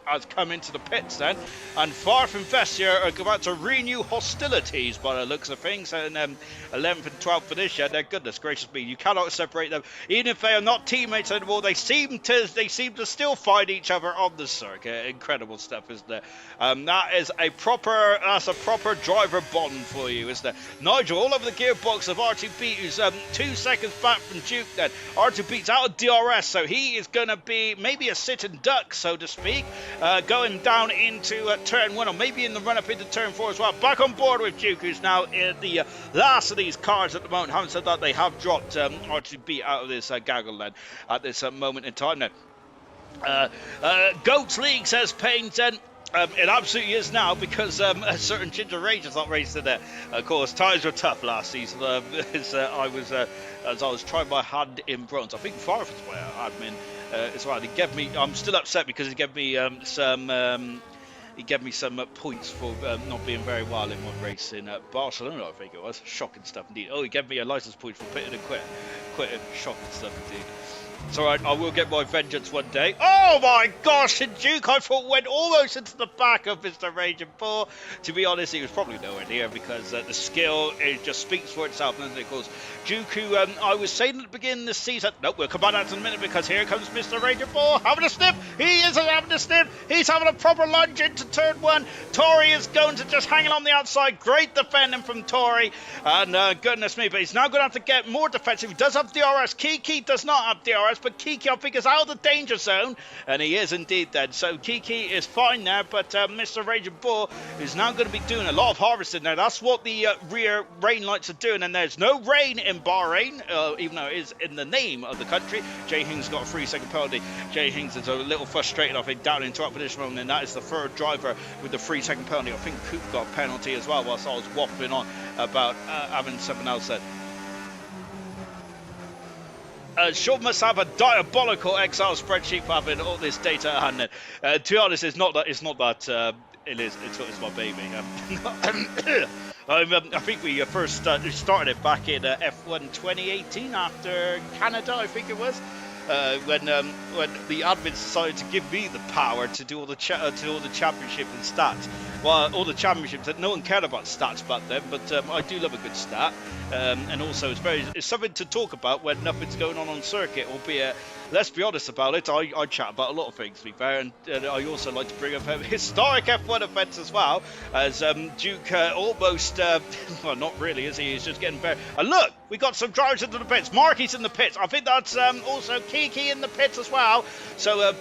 has come into the pits then, and Farf and Vessier are about to renew hostilities by the looks of things, and 11th and 12th for this year. Their goodness gracious me, you cannot separate them, even if they are not teammates anymore. They seem to still find each other on the circuit. Incredible stuff, isn't it? That is a proper driver bond for you, isn't it? Nigel all over the gearbox of R2B, who's 2 seconds back from Duke then. R2B's out of DRS, so he is going to be maybe a sitting duck, so to speak. Going down into turn 1, or maybe in the run-up into turn 4 as well. Back on board with Duke, who's now in the last of these cars at the moment. Having said that, they have dropped R2B out of this gaggle then at this moment in time now. Goats League, says Payne, then. It absolutely is now, because a certain Ginger Rage is not racing there. Of course, tyres were tough last season. As I was trying my hand in bronze. I think Farf's my admin as well. I'm still upset because he gave me some points for not being very well in one race in Barcelona, I think it was. Shocking stuff indeed. Oh, he gave me a license point for pitting and quitting. Shocking stuff indeed. It's alright, I will get my vengeance one day. Oh my gosh, and Duke, I thought, went almost into the back of Mr. Raging Bull. To be honest, he was probably nowhere near, because the skill, it just speaks for itself. And of course, Duke, who I was saying at the beginning of the season, nope, we'll come on out in a minute, because here comes Mr. Raging Bull having a sniff. He isn't having a sniff. He's having a proper lunge into turn 1. Tory is going to just hanging on the outside. Great defending from Tory. And goodness me, but he's now going to have to get more defensive. He does have DRS. Kiki does not have DRS. tires, but Kiki, I think, is out of the danger zone, and he is indeed then. So Kiki is fine now, but Mr. Raging Bull is now going to be doing a lot of harvesting now. That's what the rear rain lights are doing, and there's no rain in Bahrain, even though it is in the name of the country. Jay Hings got a 3-second penalty. Jay Hings is a little frustrated, I think, down into up position, and that is the third driver with the 3-second penalty. I think Coop got a penalty as well, whilst I was waffling on about having something else said. Sean must have a diabolical Excel spreadsheet for having all this data at hand. To be honest, it's not that. It's my baby. I think we first started it back in F1 2018 after Canada, I think it was. When the admins decided to give me the power to do all the championship and stats. Well, all the championships, no one cared about stats back then, but I do love a good stat, and also it's something to talk about when nothing's going on circuit, albeit, let's be honest about it, I chat about a lot of things, to be fair, and I also like to bring up historic F1 events as well, as Duke almost, well, not really, is he? He's just getting better. And look, we got some drivers into the pits. Marky's in the pits. I think that's also Kiki in the pits as well. So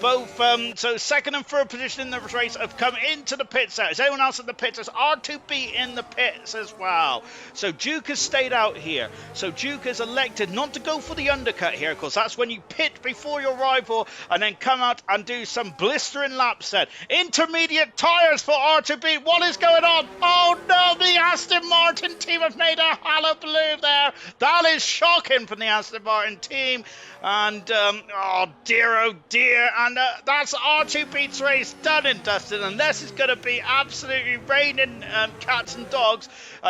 so second and third position in the race have come into the pits. Is anyone else in the pits? There's R2B in the pits as well. So Duke has stayed out here. So Duke has elected not to go for the undercut here, because that's when you pit before your rival and then come out and do some blistering laps then. Intermediate tyres for R2B. What is going on? Oh no, the Aston Martin team have made a hullabaloo there. That is shocking from the Aston Martin team. And, oh dear, and that's R2B's race done and dusted, unless it's going to be absolutely raining cats and dogs.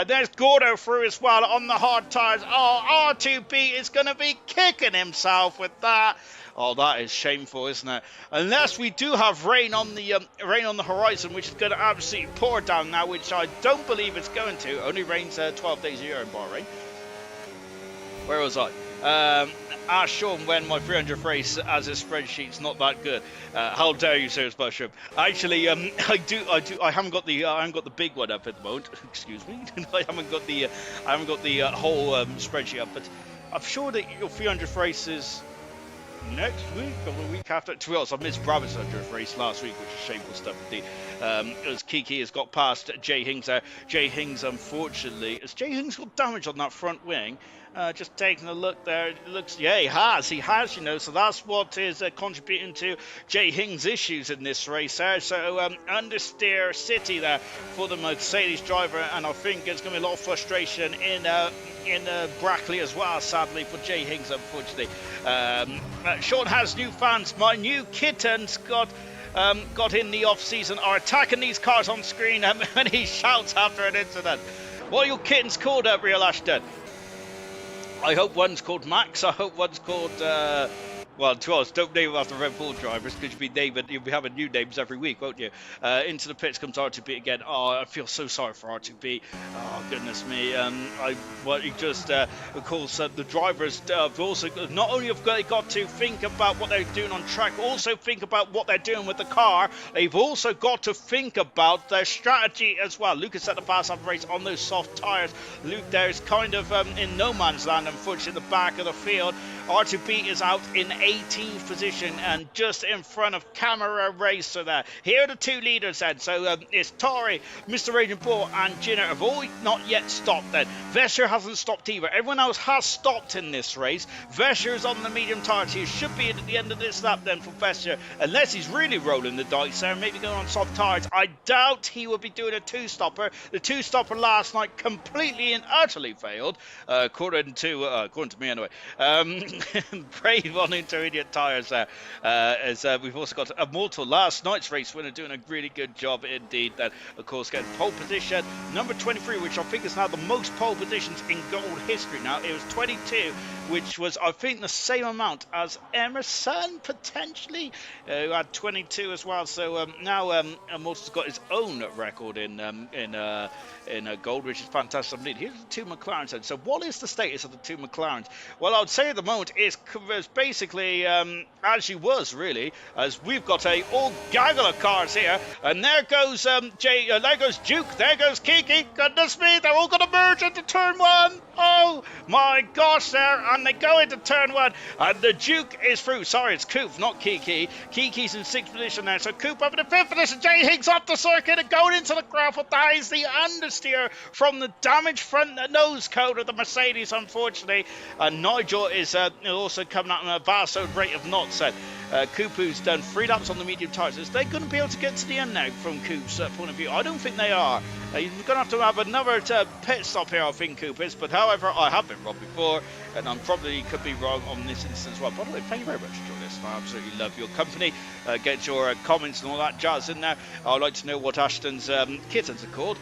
There's Gordo through as well on the hard tyres. Oh, R2B is going to be kicking himself with that. Oh, that is shameful, isn't it? Unless we do have rain on the horizon, which is going to absolutely pour down now, which I don't believe it's going to. Only rains 12 days a year in Bahrain. Where was I? Ask Sean when my 300th race as a spreadsheet's not that good. How dare you, Serious Mushroom? Actually, I haven't got the big one up at the moment. Excuse me. I haven't got the whole spreadsheet up, but I'm sure that your 300th race is next week or the week after. To be honest, I missed Brabant's 100th race last week, which is shameful stuff indeed. As Kiki has got past Jay Hings there. Jay Hings, unfortunately, has Jay Hings got damage on that front wing? Just taking a look there, it looks, yeah, he has, you know, so that's what is contributing to Jay Hings' issues in this race there. So understeer city there for the Mercedes driver, and I think there's going to be a lot of frustration in Brackley as well, sadly, for Jay Hings, unfortunately. Sean has new fans. My new kittens got in the off-season are attacking these cars on screen, and he shouts after an incident. What are your kittens called, Real Ashton? I hope one's called Max. I hope one's called, well, to us, don't name them after Red Bull drivers, because you'll be having new names every week, won't you? Into the pits comes R2B again. Oh, I feel so sorry for R2B. Oh, goodness me. Of course, the drivers have also, not only have they got to think about what they're doing on track, also think about what they're doing with the car. They've also got to think about their strategy as well. Luke has set the pass up race on those soft tyres. Luke there is kind of in no man's land, unfortunately, at the back of the field. R2B is out in 18th position and just in front of Camera Racer there. Here are the two leaders then. So it's Tori, Mr. Raging Bull and Jinner have all not yet stopped then. Vesher hasn't stopped either. Everyone else has stopped in this race. Vesher is on the medium tyres. He should be at the end of this lap then for Vesher, unless he's really rolling the dice there and maybe going on soft tyres. I doubt he will be doing a two-stopper. The two-stopper last night completely and utterly failed, according to me anyway. Brave on intermediate tyres there. As we've also got Immortal, last night's race winner, doing a really good job indeed. Then, of course, getting pole position number 23, which I think is now the most pole positions in gold history now. It was 22, which was, I think, the same amount as Emerson, potentially, who had 22 as well. So now Immortal's got his own record in gold, which is fantastic indeed. Here's the two McLarens then. So what is the status of the two McLarens? Well, I would say at the moment round is basically as she was, really, as we've got a all gaggle of cars here, and there goes there goes Duke, there goes Kiki. Goodness me, they're all going to merge into turn one. Oh my gosh, there, and they go into turn one, and the Duke is through. Sorry, it's Coop, not Kiki. Kiki's in 6th position now, so Coop up in the 5th position. Jay Higgs off the circuit and going into the gravel. That is the understeer from the damaged front nose cone of the Mercedes, unfortunately. And Nigel is also coming out on a vast rate of knots. Coop, who's done 3 laps on the medium tyres, is they going to be able to get to the end now from Coop's point of view? I don't think they are. He's going to have another pit stop here, I think, Coop is. But however, I have been wrong before, and I probably could be wrong on this instance as well. By the way, thank you very much for joining us. I absolutely love your company. Get your comments and all that jazz in there. I'd like to know what Ashton's kittens are called.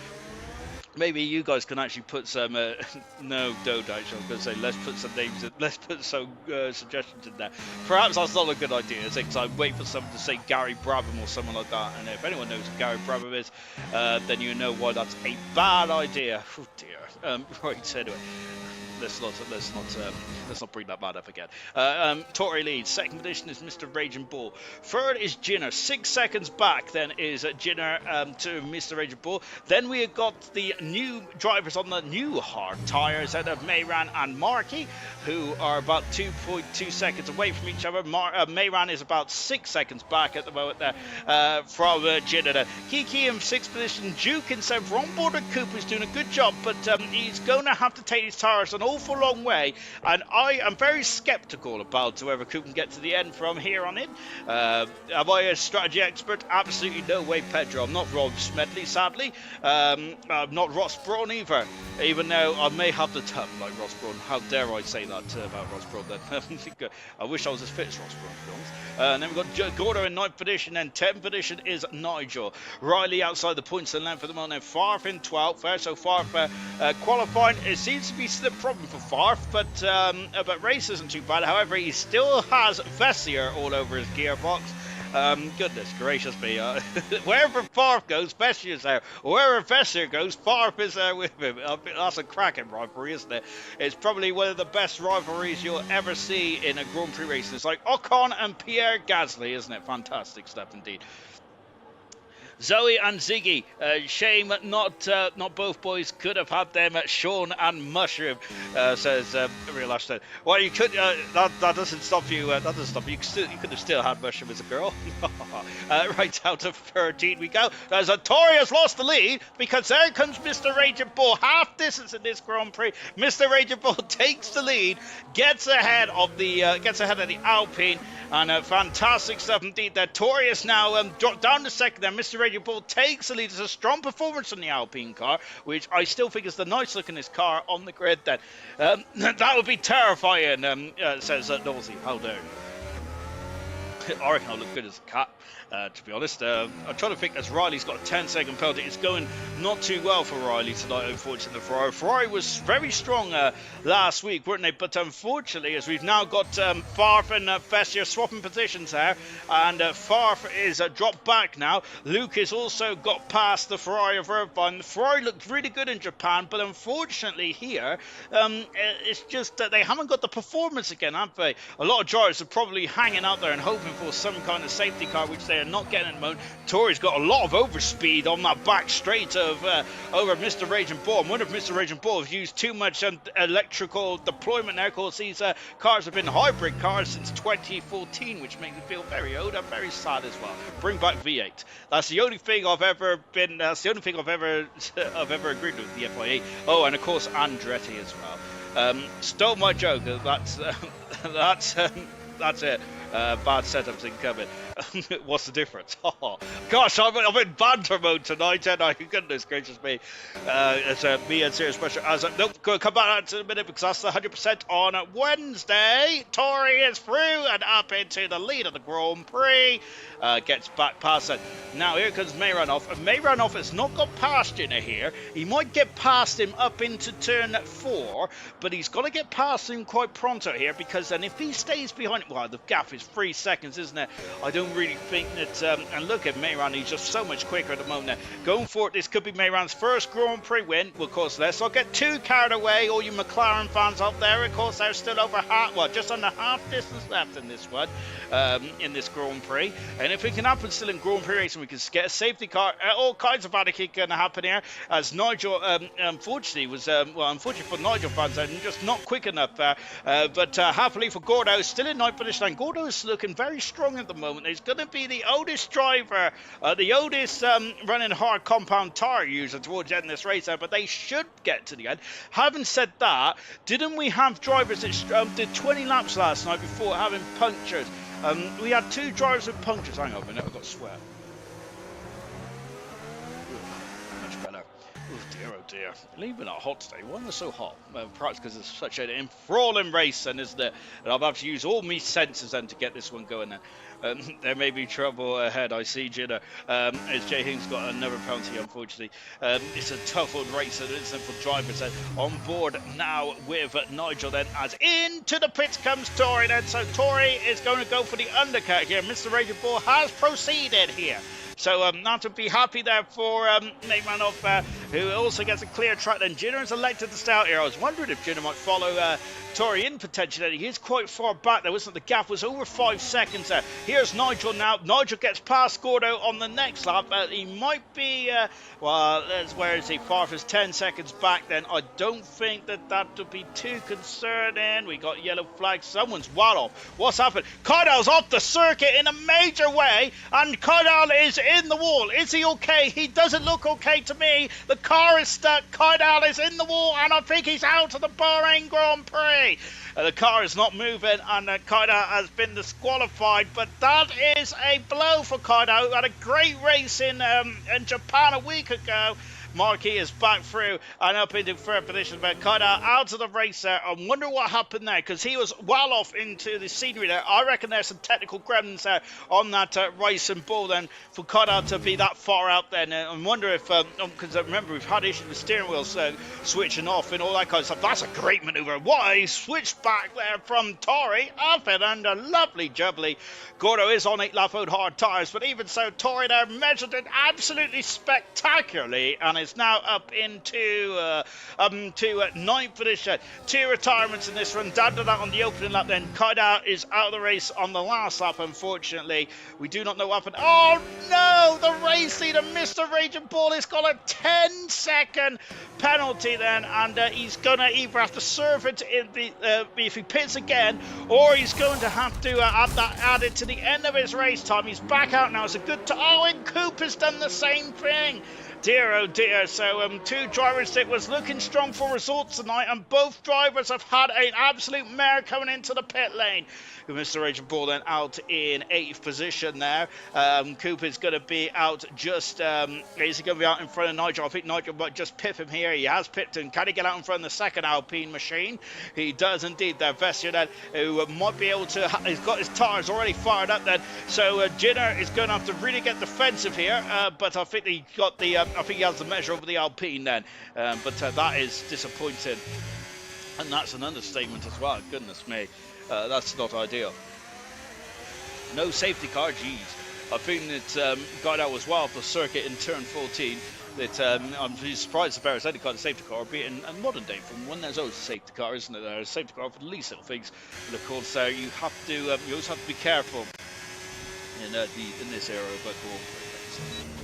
Maybe you guys can actually put some no, don't actually. I was going to say let's put some names in, let's put some suggestions in there. Perhaps that's not a good idea, is it? Because I wait for someone to say Gary Brabham or someone like that, and if anyone knows who Gary Brabham is, then you know why that's a bad idea. Oh dear. Right, anyway. Let's not bring that man up again. Tory leads. 2nd position is Mr. Raging Bull. 3rd is Jinner. 6 seconds back then is Jinner to Mr. Raging Bull. Then we have got the new drivers on the new hard tyres out of Mayran and Markey, who are about 2.2 seconds away from each other. Mayran is about 6 seconds back at the moment there from Jinner. Kiki in 6th position. Duke in 7th. On board with Cooper's doing a good job, but he's going to have to take his tyres an awful long way, and I am very sceptical about whether Coop can get to the end from here on in. Am I a strategy expert? Absolutely no way, Pedro. I'm not Rob Smedley, sadly. I'm not Ross Brawn either, even though I may have the tongue like Ross Brawn. How dare I say that about Ross Brawn then? I wish I was as fit as Ross Brawn, to be honest. And then we've got Gordo in 9th position, and 10th position is Nigel. Riley outside the points and length at the moment. Farf in 12th, so Farf qualifying. It seems to be the problem for Farf, but race isn't too bad. However, he still has Vessier all over his gearbox. Goodness gracious me. Wherever Farf goes, Vessier's there. Wherever Vessier goes, Farf is there with him. That's a cracking rivalry, isn't it? It's probably one of the best rivalries you'll ever see in a Grand Prix race. It's like Ocon and Pierre Gasly, isn't it? Fantastic stuff indeed. Zoe and Ziggy, shame not both boys could have had them at Sean and Mushroom, says Real Ashton. Well, you could. That doesn't stop you. That doesn't stop you. You could have still had Mushroom as a girl. Right out of 13 we go. As Tori has lost the lead because there comes Mr. Raging Bull. Half distance in this Grand Prix. Mr. Raging Bull takes the lead, gets ahead of the Alpine. And fantastic stuff indeed there. Tori is now dropped down to 2nd there. Mr. Raging Bull takes the lead. It's a strong performance from the Alpine car, which I still think is the nice looking car on the grid then. That would be terrifying, says Nosey. How dare you. I reckon I'll look good as a cat. To be honest, I'm trying to think, as Riley's got a 10-second penalty. It's going not too well for Riley tonight, unfortunately. Ferrari was very strong last week, weren't they? But unfortunately, as we've now got Farf and Vessier swapping positions there, and Farf is dropped back now. Luke has also got past the Ferrari of Irvine. The Ferrari looked really good in Japan, but unfortunately here, it's just that they haven't got the performance again, have they? A lot of drivers are probably hanging out there and hoping for some kind of safety car, which they are not getting at the moment. Tori's got a lot of overspeed on that back straight of over Mr. Raging Bull. And one of Mr. Raging Bull has used too much electrical deployment there, because these cars have been hybrid cars since 2014, which makes me feel very old and very sad as well. Bring back V8. That's the only thing I've ever been. That's the only thing I've ever agreed with the FIA. Oh, and of course Andretti as well. Stole my joke. That's it. Bad setups incoming. What's the difference? Oh, gosh, I'm in banter mode tonight, and I goodness gracious me. It's me and serious pressure. Nope, go come back to a minute, because that's the 100% on Wednesday. Tori is through and up into the lead of the Grand Prix. Gets back past it. Now here comes Mayranov. If Mayranov has not got past Jinner here, he might get past him up into turn 4, but he's got to get past him quite pronto here, because then if he stays behind, well, the gap is 3 seconds, isn't it? I don't don't really think that, and look at Mayran, he's just so much quicker at the moment now. Going forward, this could be Mayran's first Grand Prix win. Of course, let's not get too carried away. All you McLaren fans out there, of course, there's still over half, well, just under half distance left in this one, in this Grand Prix. And if it can happen still in Grand Prix racing, we can get a safety car. All kinds of anarchy going to happen here, as Nigel, unfortunately, was, unfortunately for Nigel fans, just not quick enough there. But happily for Gordo, still in ninth position, and Gordo is looking very strong at the moment. He's going to be the oldest driver, the oldest running hard compound tire user towards the end of this race, but they should get to the end. Having said that, didn't we have drivers that did 20 laps last night before having punctures? We had 2 drivers with punctures. Hang on a minute, I've got sweat. Much better. Oh dear. Leaving it hot today. Why am I so hot? Perhaps because it's such an enthralling race, and isn't it? And I'll have to use all my senses then to get this one going then. There may be trouble ahead. I see Jitter. As Jay Hing's got another penalty, unfortunately. It's a tough old race, and it's for drivers on board now with Nigel then, as into the pits comes Tori then. So Tori is going to go for the undercut here. Mr. Raging Bull has proceeded here. So not to be happy there for Neymanov, who also gets a clear track. Then Jinner is elected to stay out here. I was wondering if Jinner might follow Tori in potentially. He is quite far back there, wasn't it? The gap was over 5 seconds there. Here's Nigel now. Nigel gets past Gordo on the next lap. He might be, well, where is he? Far as 10 seconds back then. I don't think that would be too concerning. We got yellow flag. Someone's well off. What's happened? Kardal's off the circuit in a major way, and Kardal is in the wall. Is he okay? He doesn't look okay to me. The car is stuck. Kardal is in the wall, and I think he's out of the Bahrain Grand Prix. The car is not moving, and Kardal has been disqualified, but that is a blow for Kardal, who had a great race in Japan a week ago. Marquis is back through and up into third position, but Kardal out of the race there. I wonder what happened there, because he was well off into the scenery there. I reckon there's some technical gremlins there on that racing ball then for Kardal to be that far out there. I wonder if, because remember we've had issues with steering wheels switching off and all that kind of stuff. That's a great manoeuvre. What a switch back there from Tori up and under. Lovely jubbly. Gordo is on 8 lap old hard tyres, but even so, Tori there measured it absolutely spectacularly, and is now up into ninth position. 2 retirements in this run. Down to that on the opening lap then. Kardal is out of the race on the last lap, unfortunately. We do not know what happened. Oh no! The race leader, Mr. Raging Bull, has got a 10-second penalty then, and he's going to either have to serve it in the, if he pits again, or he's going to have to add it to the end of his race time. He's back out now. It's a good time. Oh, and Coop has done the same thing. Dear, oh dear. So 2 drivers that was looking strong for results tonight, and both drivers have had an absolute mare coming into the pit lane. Mr. Raging Bull then out in 8th position there. Coop is going to be out just, is he going to be out in front of Nigel? I think Nigel might just pip him here. He has pipped him. Can he get out in front of the second Alpine machine? He does indeed there. Vestier then, who might be able to, he's got his tyres already fired up then. So Jinner is going to have to really get defensive here, but I think he got the, I think he has the measure over the Alpine then. But that is disappointing. And that's an understatement as well. Goodness me. That's not ideal. No safety car, geez. I think that Kardal was well off the circuit in turn 14. That I'm surprised the Barris any kind of safety car, be it in a modern day from when there's always a safety car, isn't it? There's a safety car for the least little things. And of course, you have to, you always have to be careful in this era of racing.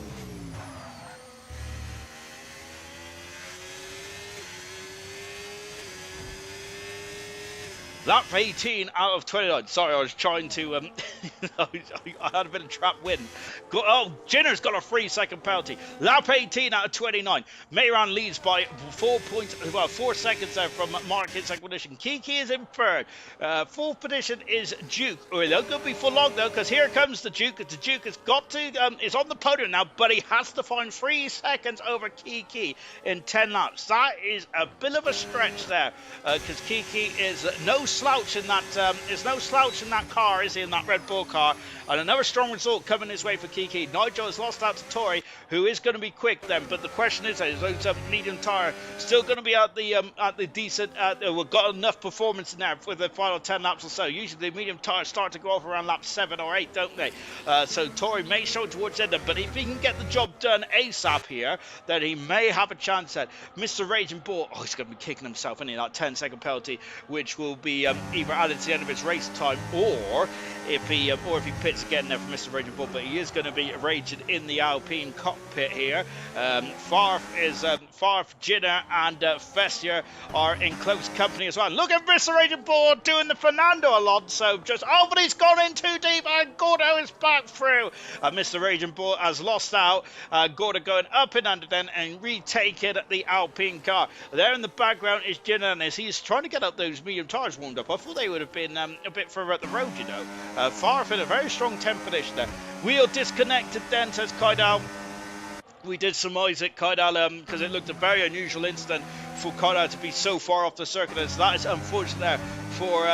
Lap 18 out of 29. Sorry, I was trying to, I had a bit of trap wind. Oh, Jinner's got a 3-second penalty. Lap 18 out of 29. Mayran leads by 4 seconds there from Mark in second position. Kiki is in third. Fourth position is Duke. Oh, it don't go be for long though, because here comes the Duke. The Duke has got to, is on the podium now, but he has to find 3 seconds over Kiki in 10 laps. That is a bit of a stretch there, because Kiki is no slouch in that. There's no slouch in that car, is he? In that Red Bull car, and another strong result coming his way for Kiki. Nigel has lost out to Tori, who is going to be quick then. But the question is those medium tyre still going to be at the decent? We've got enough performance in there for the final 10 laps or so. Usually the medium tyres start to go off around lap 7 or 8, don't they? So Tori may show towards the end, but if he can get the job done ASAP here, then he may have a chance at Mr. Raging Bull. Oh, he's going to be kicking himself in that 10-second penalty, which will be either added to the end of his race time, or if he pits again there for Mr. Raging Bull. But he is going to be raging in the Alpine cockpit here. Farf, Jinner, and Festier are in close company as well. Look at Mr. Raging Bull doing the Fernando Alonso. But he's gone in too deep, and Gordo is back through. Mr. Raging Bull has lost out. Gordo going up and under then and retaking the Alpine car. There in the background is Jinner, and as he's trying to get up those medium tyres warmed up, I thought they would have been a bit further up the road, you know. Farf in a very strong 10th position there. Wheel disconnected then, says Kaidal. We did surmise it, Kaidal, because it looked a very unusual incident for Kaidal to be so far off the circuit. And so that is unfortunate there for...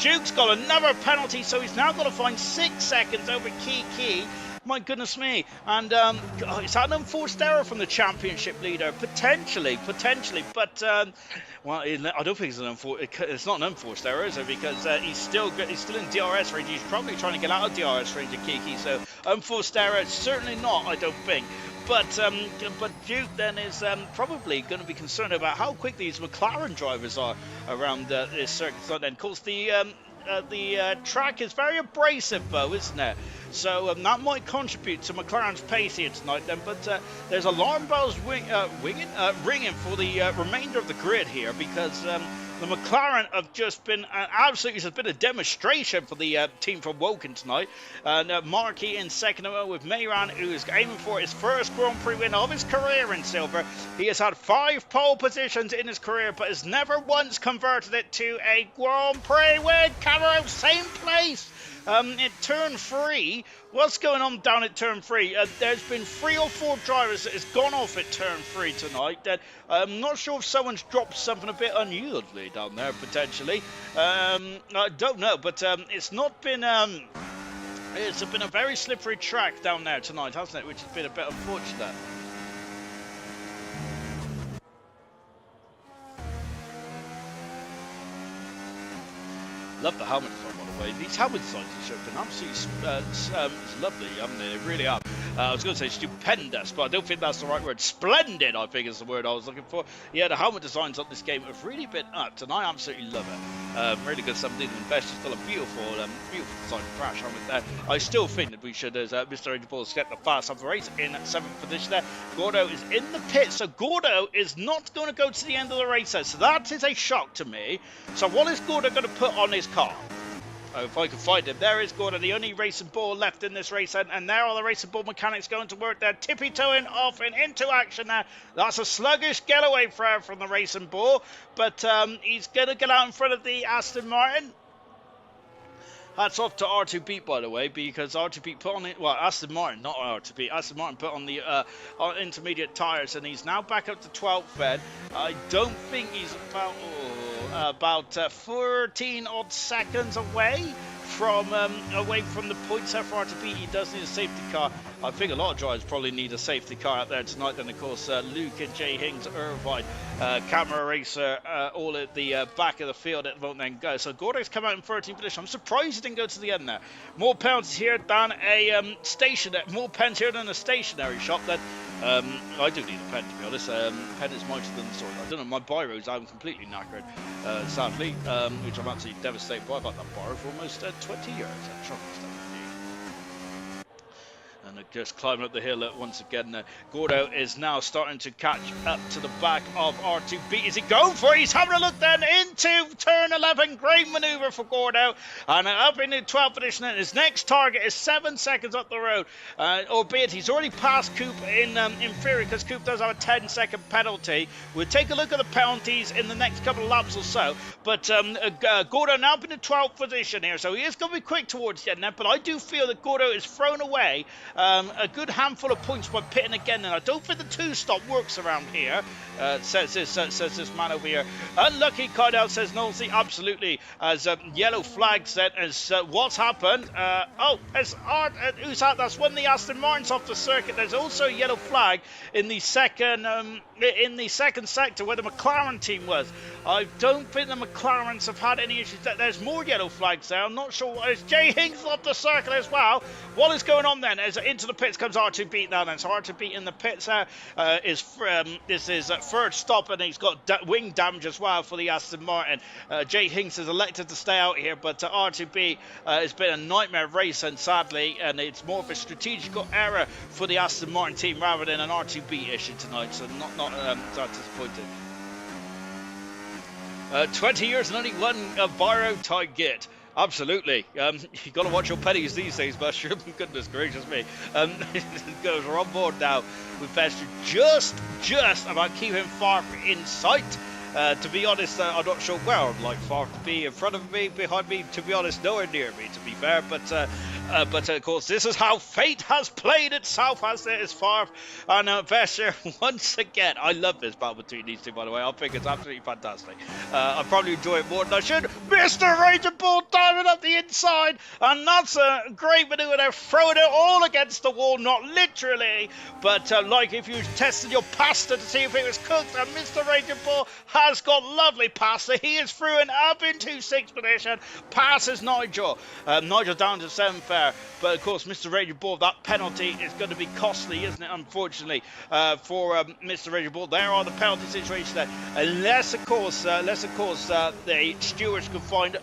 Duke's got another penalty, so he's now got to find 6 seconds over Kiki. My goodness me. And is that an enforced error from the championship leader? Potentially. But, well, I don't think it's not an enforced error, is it? Because he's still in DRS range. He's probably trying to get out of DRS range of Kiki. So, enforced error, certainly not, I don't think. But Duke then is probably going to be concerned about how quick these McLaren drivers are around this circuit. And of course, the track is very abrasive, though, isn't it? So that might contribute to McLaren's pace here tonight then, but there's alarm bells ringing for the remainder of the grid here, because the McLaren have just been absolutely, it's been a demonstration for the team from Woking tonight. And Markey in second with Mayran, who is aiming for his first Grand Prix win of his career in silver. He has had 5 pole positions in his career, but has never once converted it to a Grand Prix win. Camaro, same place. At turn 3, what's going on down at turn 3? There's been 3 or 4 drivers that has gone off at turn 3 tonight. That I'm not sure if someone's dropped something a bit unyieldly down there, potentially. I don't know, but it's not been... it's been a very slippery track down there tonight, hasn't it? Which has been a bit unfortunate. Love the helmet design, by the way. These helmet designs have been absolutely lovely, haven't they? They really are. I was going to say stupendous, but I don't think that's the right word. Splendid, I think, is the word I was looking for. Yeah, the helmet designs on this game have really been upped, and I absolutely love it. Really good. Something invested, still a beautiful design crash helmet there. I still think that we should, as Mr. Angel Balls, get the fast of the race in 7th position there. Gordo is in the pit, so Gordo is not going to go to the end of the race there. So that is a shock to me. So what is Gordo going to put on his car? If I can find him. There is Gordon, the only racing ball left in this race, and there are the racing ball mechanics going to work there, tippy-toeing off and into action there. That's a sluggish getaway from the racing ball, but he's going to get out in front of the Aston Martin. Hats off to R2Beat, by the way, because R2Beat put on it, well, Aston Martin, not R2Beat, Aston Martin put on the intermediate tyres, and he's now back up to 12th then. I don't think he's about 14 odd seconds away from the points there for R2Beat. He does need a safety car. I think a lot of drivers probably need a safety car out there tonight. Then, of course, Luke and Jay Hings, Irvine, Camera Racer, all at the back of the field at the moment. Then go. So Gordo's come out in 13th position. I'm surprised he didn't go to the end there. More penalties here than a more pens here than a stationary shot. Then I do need a pen, to be honest. Pen is mightier than the sword. I don't know. My biros, I'm completely knackered, sadly, which I'm absolutely devastated by. I've had that biro for almost 20 years. And just climbing up the hill once again. Gordo is now starting to catch up to the back of R2Beat. Is he going for it? He's having a look then into turn 11. Great manoeuvre for Gordo. And up into 12th position. And his next target is 7 seconds up the road. Albeit he's already passed Coop in theory, because Coop does have a 10-second penalty. We'll take a look at the penalties in the next couple of laps or so. But Gordo now up in the 12th position here. So he is going to be quick towards the end there. But I do feel that Gordo is thrown away a good handful of points by pitting again, and I don't think the two-stop works around here, says this man over here. Unlucky Kydell, says Nosey, absolutely, as yellow flag set as what's happened. It's Art, who's that? That's one of the Aston Martins off the circuit. There's also a yellow flag in the second sector where the McLaren team was. I don't think the McLarens have had any issues. There's more yellow flags there. I'm not sure what is. Jay Hinks off the circle as well. What is going on then? As into the pits comes R2B now then. So R2B in the pits this is third stop, and he's got wing damage as well for the Aston Martin. Jay Hinks has elected to stay out here, but R2B has been a nightmare race, and sadly, and it's more of a strategical error for the Aston Martin team rather than an R2B issue tonight. So not that disappointed. 20 years and only one Bahrain tied git. Absolutely. You got to watch your pennies these days, Buster. Goodness gracious me. Goes, we're on board now with Vester just about keeping far in sight. To be honest, I'm not sure where I'd like Far to be. In front of me, behind me, to be honest, nowhere near me, to be fair. But of course, this is how fate has played itself, as it is Far. And Vesser, once again, I love this battle between these two, by the way. I think it's absolutely fantastic. I probably enjoy it more than I should. Mr. Raging Bull diving up the inside. And that's a great maneuver. They're throwing it all against the wall, not literally, but like if you tested your pasta to see if it was cooked. And Mr. Raging Bull has got lovely pasta. He is through and up into sixth position. Passes Nigel. Nigel down to seventh there. But of course, Mr. Raging Bull, that penalty is going to be costly, isn't it? Unfortunately, for Mr. Raging Bull, there are the penalty situations there. Unless, of course, the stewards can find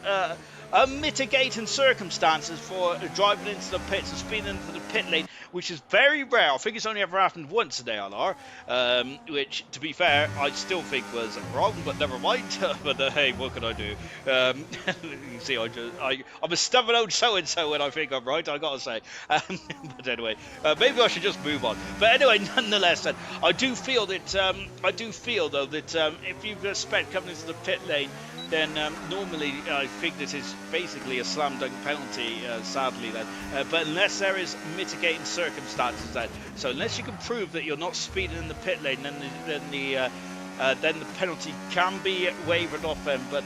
mitigating circumstances for driving into the pits and speeding into the pit lane, which is very rare. I think it's only ever happened once in ALR, which, to be fair, I still think was wrong, but never mind. But hey, what can I do? You see, I'm a stubborn old so-and-so when I think I'm right, I gotta say. But anyway, maybe I should just move on. But anyway, nonetheless, I do feel that if you've spent coming into the pit lane, then normally I think this is basically a slam dunk penalty, sadly then. But unless there is mitigating circumstances then, so unless you can prove that you're not speeding in the pit lane, then the penalty can be waived off then. But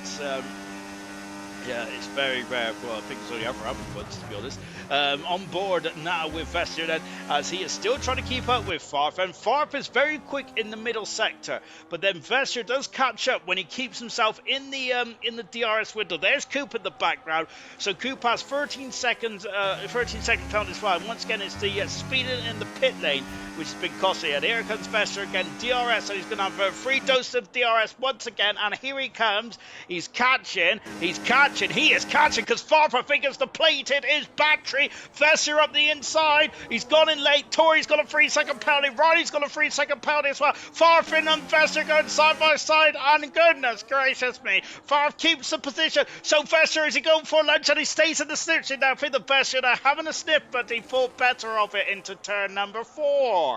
yeah, it's very rare. Well, I think it's only ever happened once, to be honest. On board now with Vester then, as he is still trying to keep up with Farf, and Farf is very quick in the middle sector, but then Vester does catch up when he keeps himself in the DRS window. There's Coop in the background, so Coop has 13 seconds penalty as well. And once again, it's the speeding in the pit lane which has been costly. And here comes Vester again, DRS, and he's going to have a free dose of DRS once again. And here he comes. He is catching, because Farf, I think, has depleted his battery. Vester up the inside. He's gone in late. Tori's got a 3-second penalty. Riley's got a 3-second penalty as well. Farf and Vester going side by side. And goodness gracious me, Farf keeps the position. So Vester, is he going for lunch? And he stays in the snitch. Now I think the Vester, they're having a sniff, but he thought better of it into turn number 4.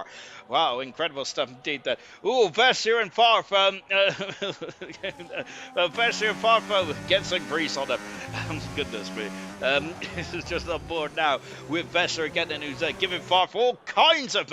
Wow, incredible stuff indeed there. Ooh, Vester and Farf, Vester and Farf, get some grease on them. Goodness me. This is just on board now with Vester again, and who's giving Farf all kinds of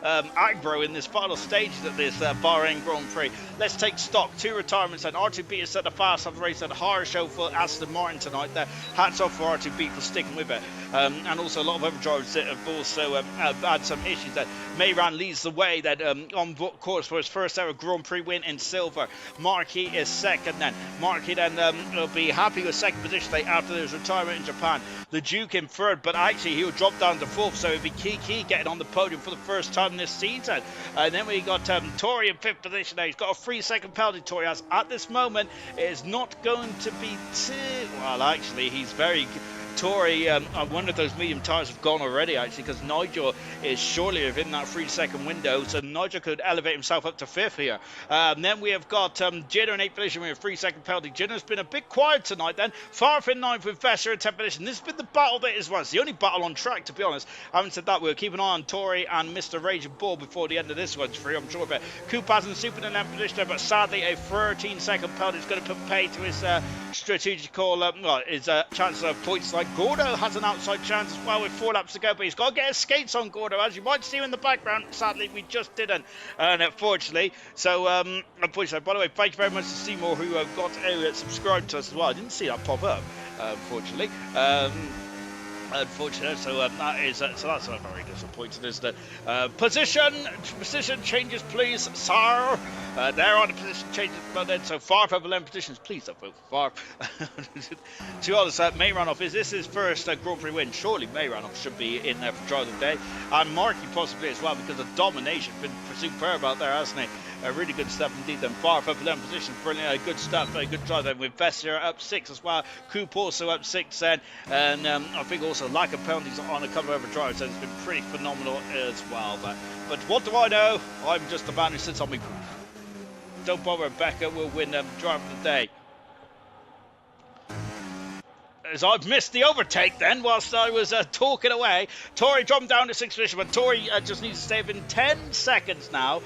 aggro in this final stage of this Bahrain Grand Prix. Let's take stock. 2 retirements, and R2B has set the fast of the race, and a horror show for Aston Martin tonight there. Hats off for R2B for sticking with it. And also a lot of other drivers that have also had some issues. That Mayran leads the way, that on course for his first ever Grand Prix win in silver. Marquis is second then. Marquis then will be happy with second position after his retirement in Japan. The Duke in third, but actually he'll drop down to fourth, so it'll be Key getting on the podium for the first time this season. And then we got Tori in fifth position now. He's got a 3-second penalty. Tori has at this moment. It is not going to be too well. Actually, he's very. Tori, one of those medium tyres have gone already, actually, because Nigel is surely within that 3-second window, so Nigel could elevate himself up to 5th here. Then we have got Jenner in 8th position with a 3-second penalty. Jenner's been a bit quiet tonight then. Farf in 9th with Vester in 10th position. This has been the battle that is, well, it's the only battle on track, to be honest. Having said that, we'll keep an eye on Tori and Mr. Raging Bull before the end of this one's free, I'm sure of it. Coop hasn't super in 11th position, but sadly a 13-second penalty is going to put pay to his strategical, his chances of points like Gordo has an outside chance as well with 4 laps to go, but he's got to get his skates on, Gordo, as you might see him in the background. Sadly, we just didn't, unfortunately. So, unfortunately, by the way, thank you very much to Seymour, who got subscribed to us as well. I didn't see that pop up, unfortunately. Unfortunate, so that's very disappointing, isn't it? Position changes, please, sir. There are the position changes, but then so Favre have 11 positions. Please don't vote for Favre. To be honest, May Ranoff, is this his first Grand Prix win? Surely May Ranoff should be in there for driver of the day, and Marky possibly as well, because the domination been superb out there, hasn't he? A really good stuff indeed. Then Favre up 11 positions, brilliant, good stuff, a good drive then with Vessier up 6 as well. Coop also up 6 then, and I think also lack of penalties on a couple of other drives, so it's been pretty phenomenal as well. But what do I know? I'm just the man who sits on me. Don't bother, Becca will win driver of the day. As I've missed the overtake then whilst I was talking away. Tori dropped down to 6th position, but Tori just needs to stay within 10 seconds now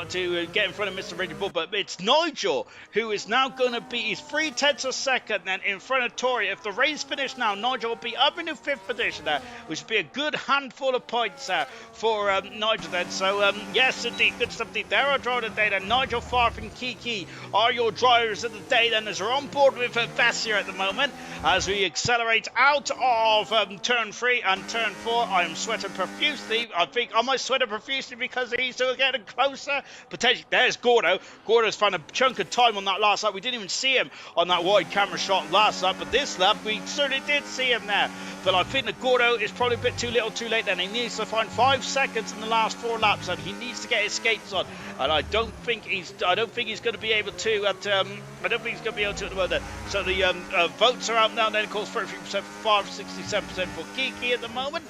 to get in front of Mr. Raging Bull. But it's Nigel who is now going to be, he's 3/10 of a second then in front of Tori. If the race finished now, Nigel will be up in the 5th position there, which would be a good handful of points for Nigel then. So yes indeed, good stuff indeed. There are drivers of the day then. Nigel, Farf and Kiki are your drivers of the day then, as we're on board with Vessier at the moment as we accelerate out of turn 3 and turn 4. I am sweating profusely. I think I might sweat profusely because he's still getting closer. Potentially, there's Gordo. Gordo's found a chunk of time on that last lap. We didn't even see him on that wide camera shot last lap, but this lap we certainly did see him there. But I think that Gordo is probably a bit too little too late then. He needs to find 5 seconds in the last 4 laps, and he needs to get his skates on. And I don't think he's going to be able to at the moment. So the votes are out now then. Of course, 33% for 5, 67% for Kiki at the moment.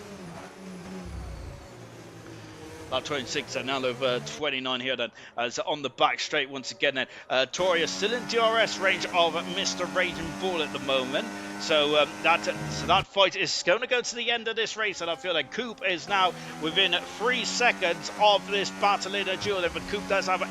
About 26 and now over 29 here then, as on the back straight once again then. Tori is still in DRS range of Mr. Raging Bull at the moment. So that fight is going to go to the end of this race, and I feel like Coop is now within 3 seconds of this battle in a duel. But Coop does have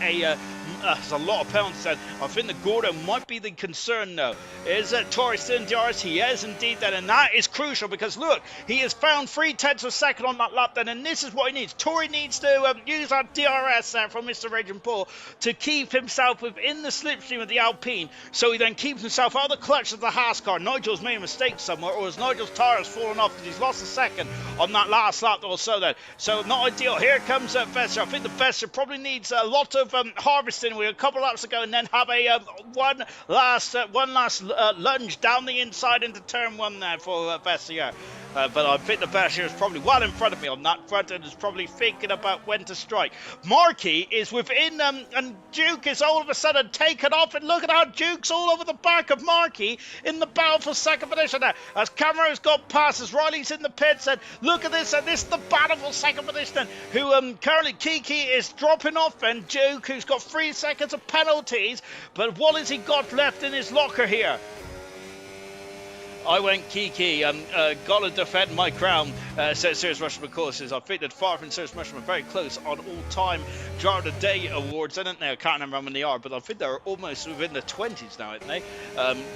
there's a lot of penalties. I think the Gordo might be the concern though. Is Tori still in DRS? He is indeed then, and that is crucial because look, he has found 3/10 of a second on that lap then, and this is what he needs. Tori needs to use that DRS there from Mr. Raging Bull to keep himself within the slipstream of the Alpine, so he then keeps himself out of the clutch of the Haas car. Nigel's made a mistake somewhere, or has Nigel's tyre has fallen off because he's lost a second on that last lap or so then. So not ideal. Here comes Vessier. I think the Vessier probably needs a lot of harvesting with a couple of laps to go, and then have a one last lunge down the inside into turn 1 there for Vessier. But I think the Vessier is probably well in front of me on that front and is probably thinking about when to strike. Markey is within and Duke is all of a sudden taken off, and look at how Duke's all over the back of Markey in the battle for second position there. As Cameron's got past, as Riley's in the pits, and look at this, and this is the battle for second position, who currently Kiki is dropping off, and Duke, who's got 3 seconds of penalties, but what has he got left in his locker here? I went Kiki, gotta defend my crown, says Serious Mushroom, of course. I think that Favre and Serious Mushroom are very close on all-time Driver of the Day awards, isn't they? I can't remember how many they are, but I think they're almost within the 20s now, aren't they?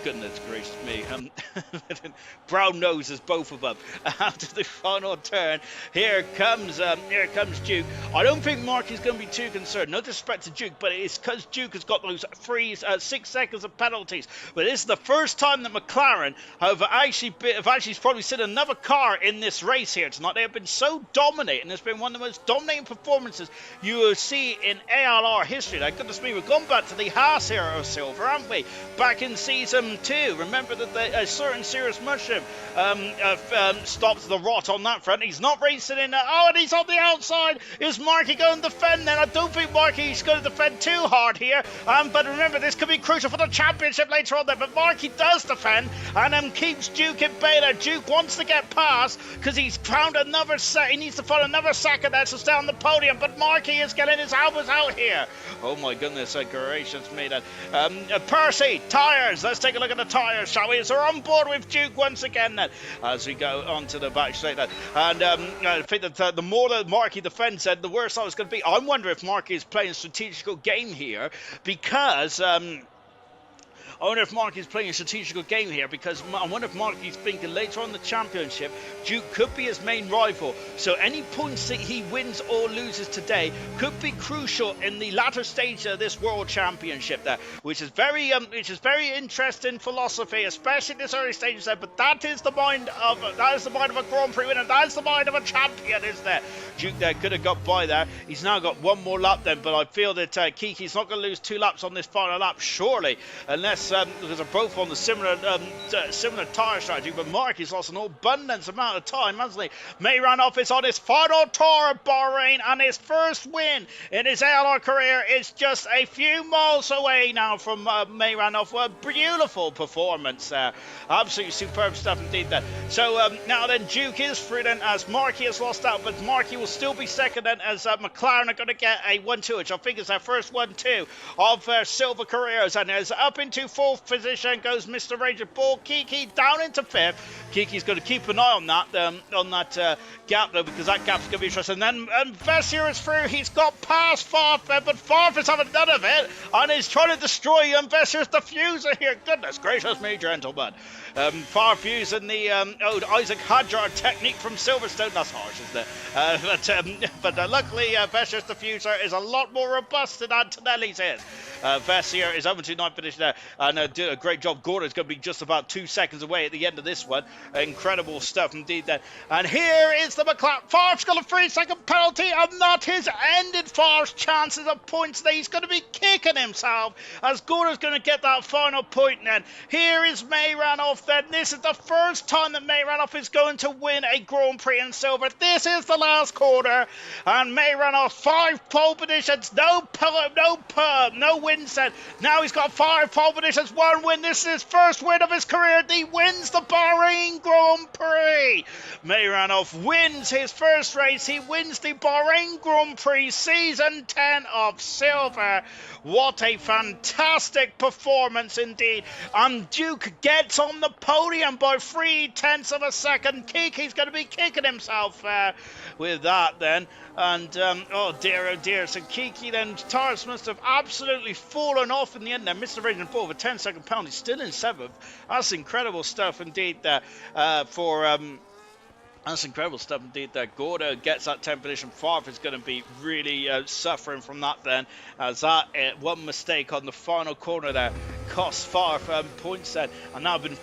Goodness gracious me. Brown noses, both of them. After the final turn, here comes Duke. I don't think Marky's going to be too concerned. No disrespect to Duke, but it's because Duke has got those 6 seconds of penalties. But this is the first time that McLaren have actually probably seen another car in this race here tonight. They have been so dominating. It's been one of the most dominating performances you will see in ALR history. Like, goodness me, we've gone back to the Haas era of silver, haven't we? Back in season 2. Remember that a certain Serious Mushroom stopped the rot on that front. He's not racing in there. Oh, and he's on the outside. Is Marky going to defend then? I don't think Marky's going to defend too hard here. But remember, this could be crucial for the championship later on there. But Marky does defend and keeps Duke in beta. Duke wants to get past because he's found another set. He needs to find another second there to stay on the podium. But Marky is getting his elbows out here. Oh my goodness gracious me then. Percy, tyres. Let's take a look at the tyres, shall we? So we're on board with Duke once again then as we go onto the back straight then. And I think that the more that Marky defends, the worse I was going to be. I'm wondering if Marky is playing a strategical game here because I wonder if Marky's playing a strategical game here, because I wonder if Marky's thinking later on in the championship, Duke could be his main rival. So any points that he wins or loses today could be crucial in the latter stage of this World Championship there, which is very interesting philosophy, especially in this early stages there. But that is the mind of a Grand Prix winner. That's the mind of a champion, is there? Duke there could have got by there. He's now got one more lap then, but I feel that Kiki's not going to lose 2 laps on this final lap, surely, unless because they're both on the similar tyre strategy. But Marky's lost an abundance amount of time, hasn't he? Mayranov is on his final tour of Bahrain, and his first win in his ALR career is just a few miles away now from Mayranov. A beautiful performance there. Absolutely superb stuff indeed there. So now then, Duke is through then, as Marky has lost out, but Marky will still be second then, as McLaren are going to get a 1-2, which I think is their first 1-2 of their silver careers. And as up into 4th position goes Mr. Ranger Bull. Kiki down into 5th. Kiki's going to keep an eye on that gap though, because that gap's going to be interesting. And then Vessier is through. He's got past Farf, but Farf is having none of it, and he's trying to destroy Vessier's diffuser here. Goodness gracious me, gentlemen. Farf using the old Isaac Hadjar technique from Silverstone. That's harsh, isn't it? But luckily Vessier's diffuser is a lot more robust than Antonelli's is. Vessier is over to 9th position there, and do a great job. Gordon's going to be just about 2 seconds away at the end of this one. Incredible stuff indeed there. And here is the McLaren. Farf's got a 3-second penalty, and that has ended Farf's chances of points there. He's going to be kicking himself, as Gordon's going to get that final point then. Here is Mayranov then. This is the first time that Mayranov is going to win a Grand Prix in silver. This is the last quarter, and Mayranov 5 pole positions, no wins then. Now he's got 5 pole positions, 1 win. This is his first win of his career. He wins the Bahrain Grand Prix. Mayranov wins his first race. He wins the Bahrain Grand Prix season 10 of silver. What a fantastic performance indeed. And Duke gets on the podium by 0.3 of a second. Kiki's going to be kicking himself with that then. And oh dear. So Kiki then, tires must have absolutely fallen off in the end there. Mr. Raging Bull with a 10-second penalty, still in 7th. That's incredible stuff indeed there That's incredible stuff indeed there. Gordo gets that 10th position. Farf is going to be really suffering from that then, as that one mistake on the final corner there cost Farf points then. And now been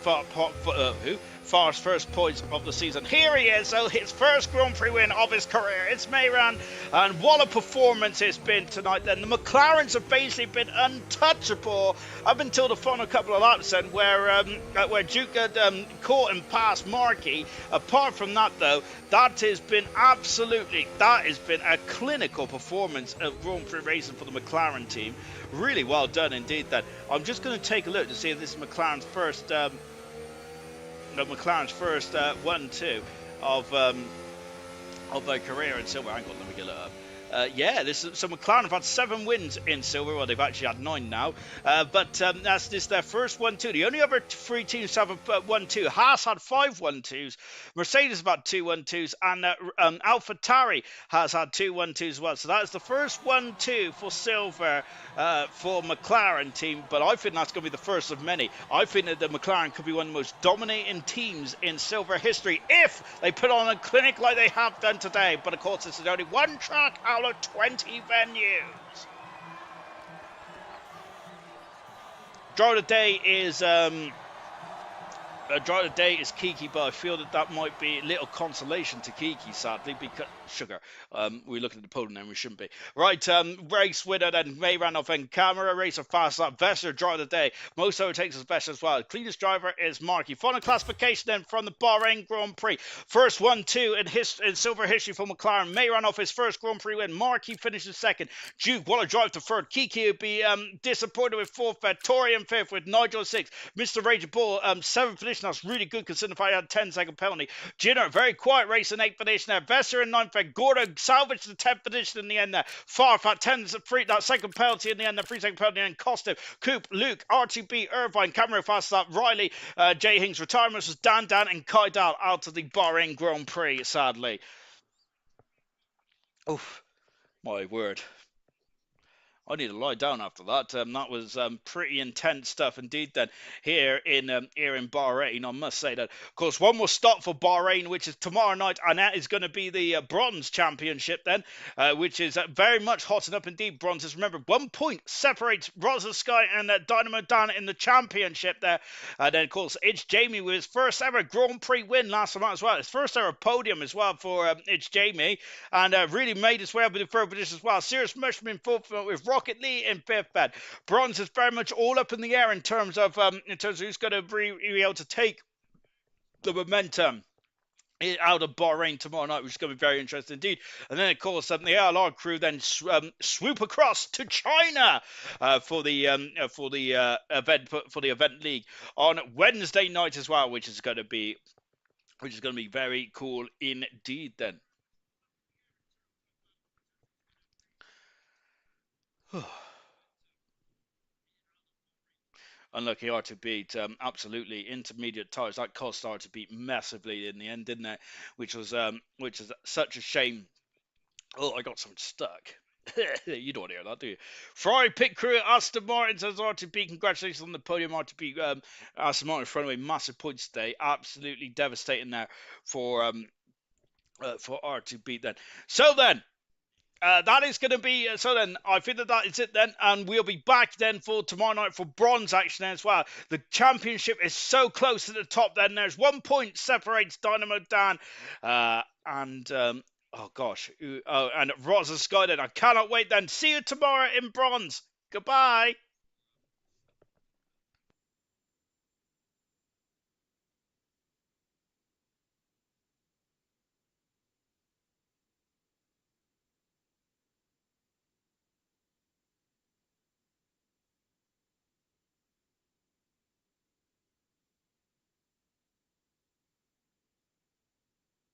Farf's first points of the season. Here he is, so his first Grand Prix win of his career. It's Mayran, and what a performance it's been tonight then. The McLarens have basically been untouchable up until the final couple of laps then, where Duke had caught and passed Markey. Apart from that though, that has been a clinical performance at Grand Prix racing for the McLaren team. Really well done indeed then. I'm just going to take a look to see if this is McLaren's first 1-2 of their career in silver. Hang on, let me get it up. So McLaren have had 7 wins in silver. Well, they've actually had 9 now. But that's this their first 1-2. The only other 3 teams to have a 1-2. Haas had 5 1-2s. Mercedes have had 2 1-2s. And AlphaTauri has had 2 1-2s as well. So that is the first 1-2 for silver for McLaren team. But I think that's going to be the first of many. I think that the McLaren could be one of the most dominating teams in silver history if they put on a clinic like they have done today. But of course, this is only one track out of 20 venues. Driver of the day is Kiki, but I feel that might be a little consolation to Kiki, sadly, because we're looking at the podium and we shouldn't be. Right, race winner then Mayranov and Camera, racer fast up. Vesser, driver of the day. Most overtakes is best as well. Cleanest driver is Markey. Final classification then from the Bahrain Grand Prix. First 1-2 in silver history for McLaren. Mayranov his first Grand Prix win. Markey finishes second. Duke, what a drive to third. Kiki would be disappointed with fourth. Tori in fifth with Nigel 6th. Mr. Rage Bull, 7th position. That's really good considering if I had 10-second penalty. Jinner, very quiet race in 8th position there. Vesser in 9th. Gordon salvaged the 10th position in the end there. Farf at 10 that second penalty in the end, the 3-second penalty in the end cost him. Coop, Luke, RTB, Irvine, Cameron fast up. Riley, Jay Hings retirements was Dan and Kai Dal out of the Bahrain Grand Prix, sadly. Oof, my word. I need to lie down after that. That was pretty intense stuff indeed. Then here in Bahrain, I must say that. Of course, one more stop for Bahrain, which is tomorrow night, and that is going to be the Bronze Championship then, which is very much hotting up indeed. Bronze remember 1 point separates Rosa Sky and Dynamo Dan in the championship there. And then of course it's Jamie with his first ever Grand Prix win last month as well. His first ever podium as well for it's Jamie, and really made his way up in the third position as well. Serious Mushroom in fourth with Rocket Lee in fifth bed. Bronze is very much all up in the air in terms of who's going to be able to take the momentum out of Bahrain tomorrow night, which is going to be very interesting indeed. And then, of course, the ALR crew then swoop across to China for the event league on Wednesday night as well, which is going to be very cool indeed. Then. Unlucky R to beat absolutely intermediate tires. That cost R to beat massively in the end, didn't it? Which is such a shame. Oh, I got something stuck. You don't want to hear that, do you? Ferrari pit crew Aston Martin says RTB. Congratulations on the podium, RTB. Aston Martin front away massive points today. Absolutely devastating there for R2B then. So then, that is going to be so then I think that is it then, and we'll be back then for tomorrow night for bronze action as well. The championship is so close to the top then. There's 1 point separates Dynamo Dan and oh gosh, and Rosa Sky then. I cannot wait then. See you tomorrow in bronze. Goodbye.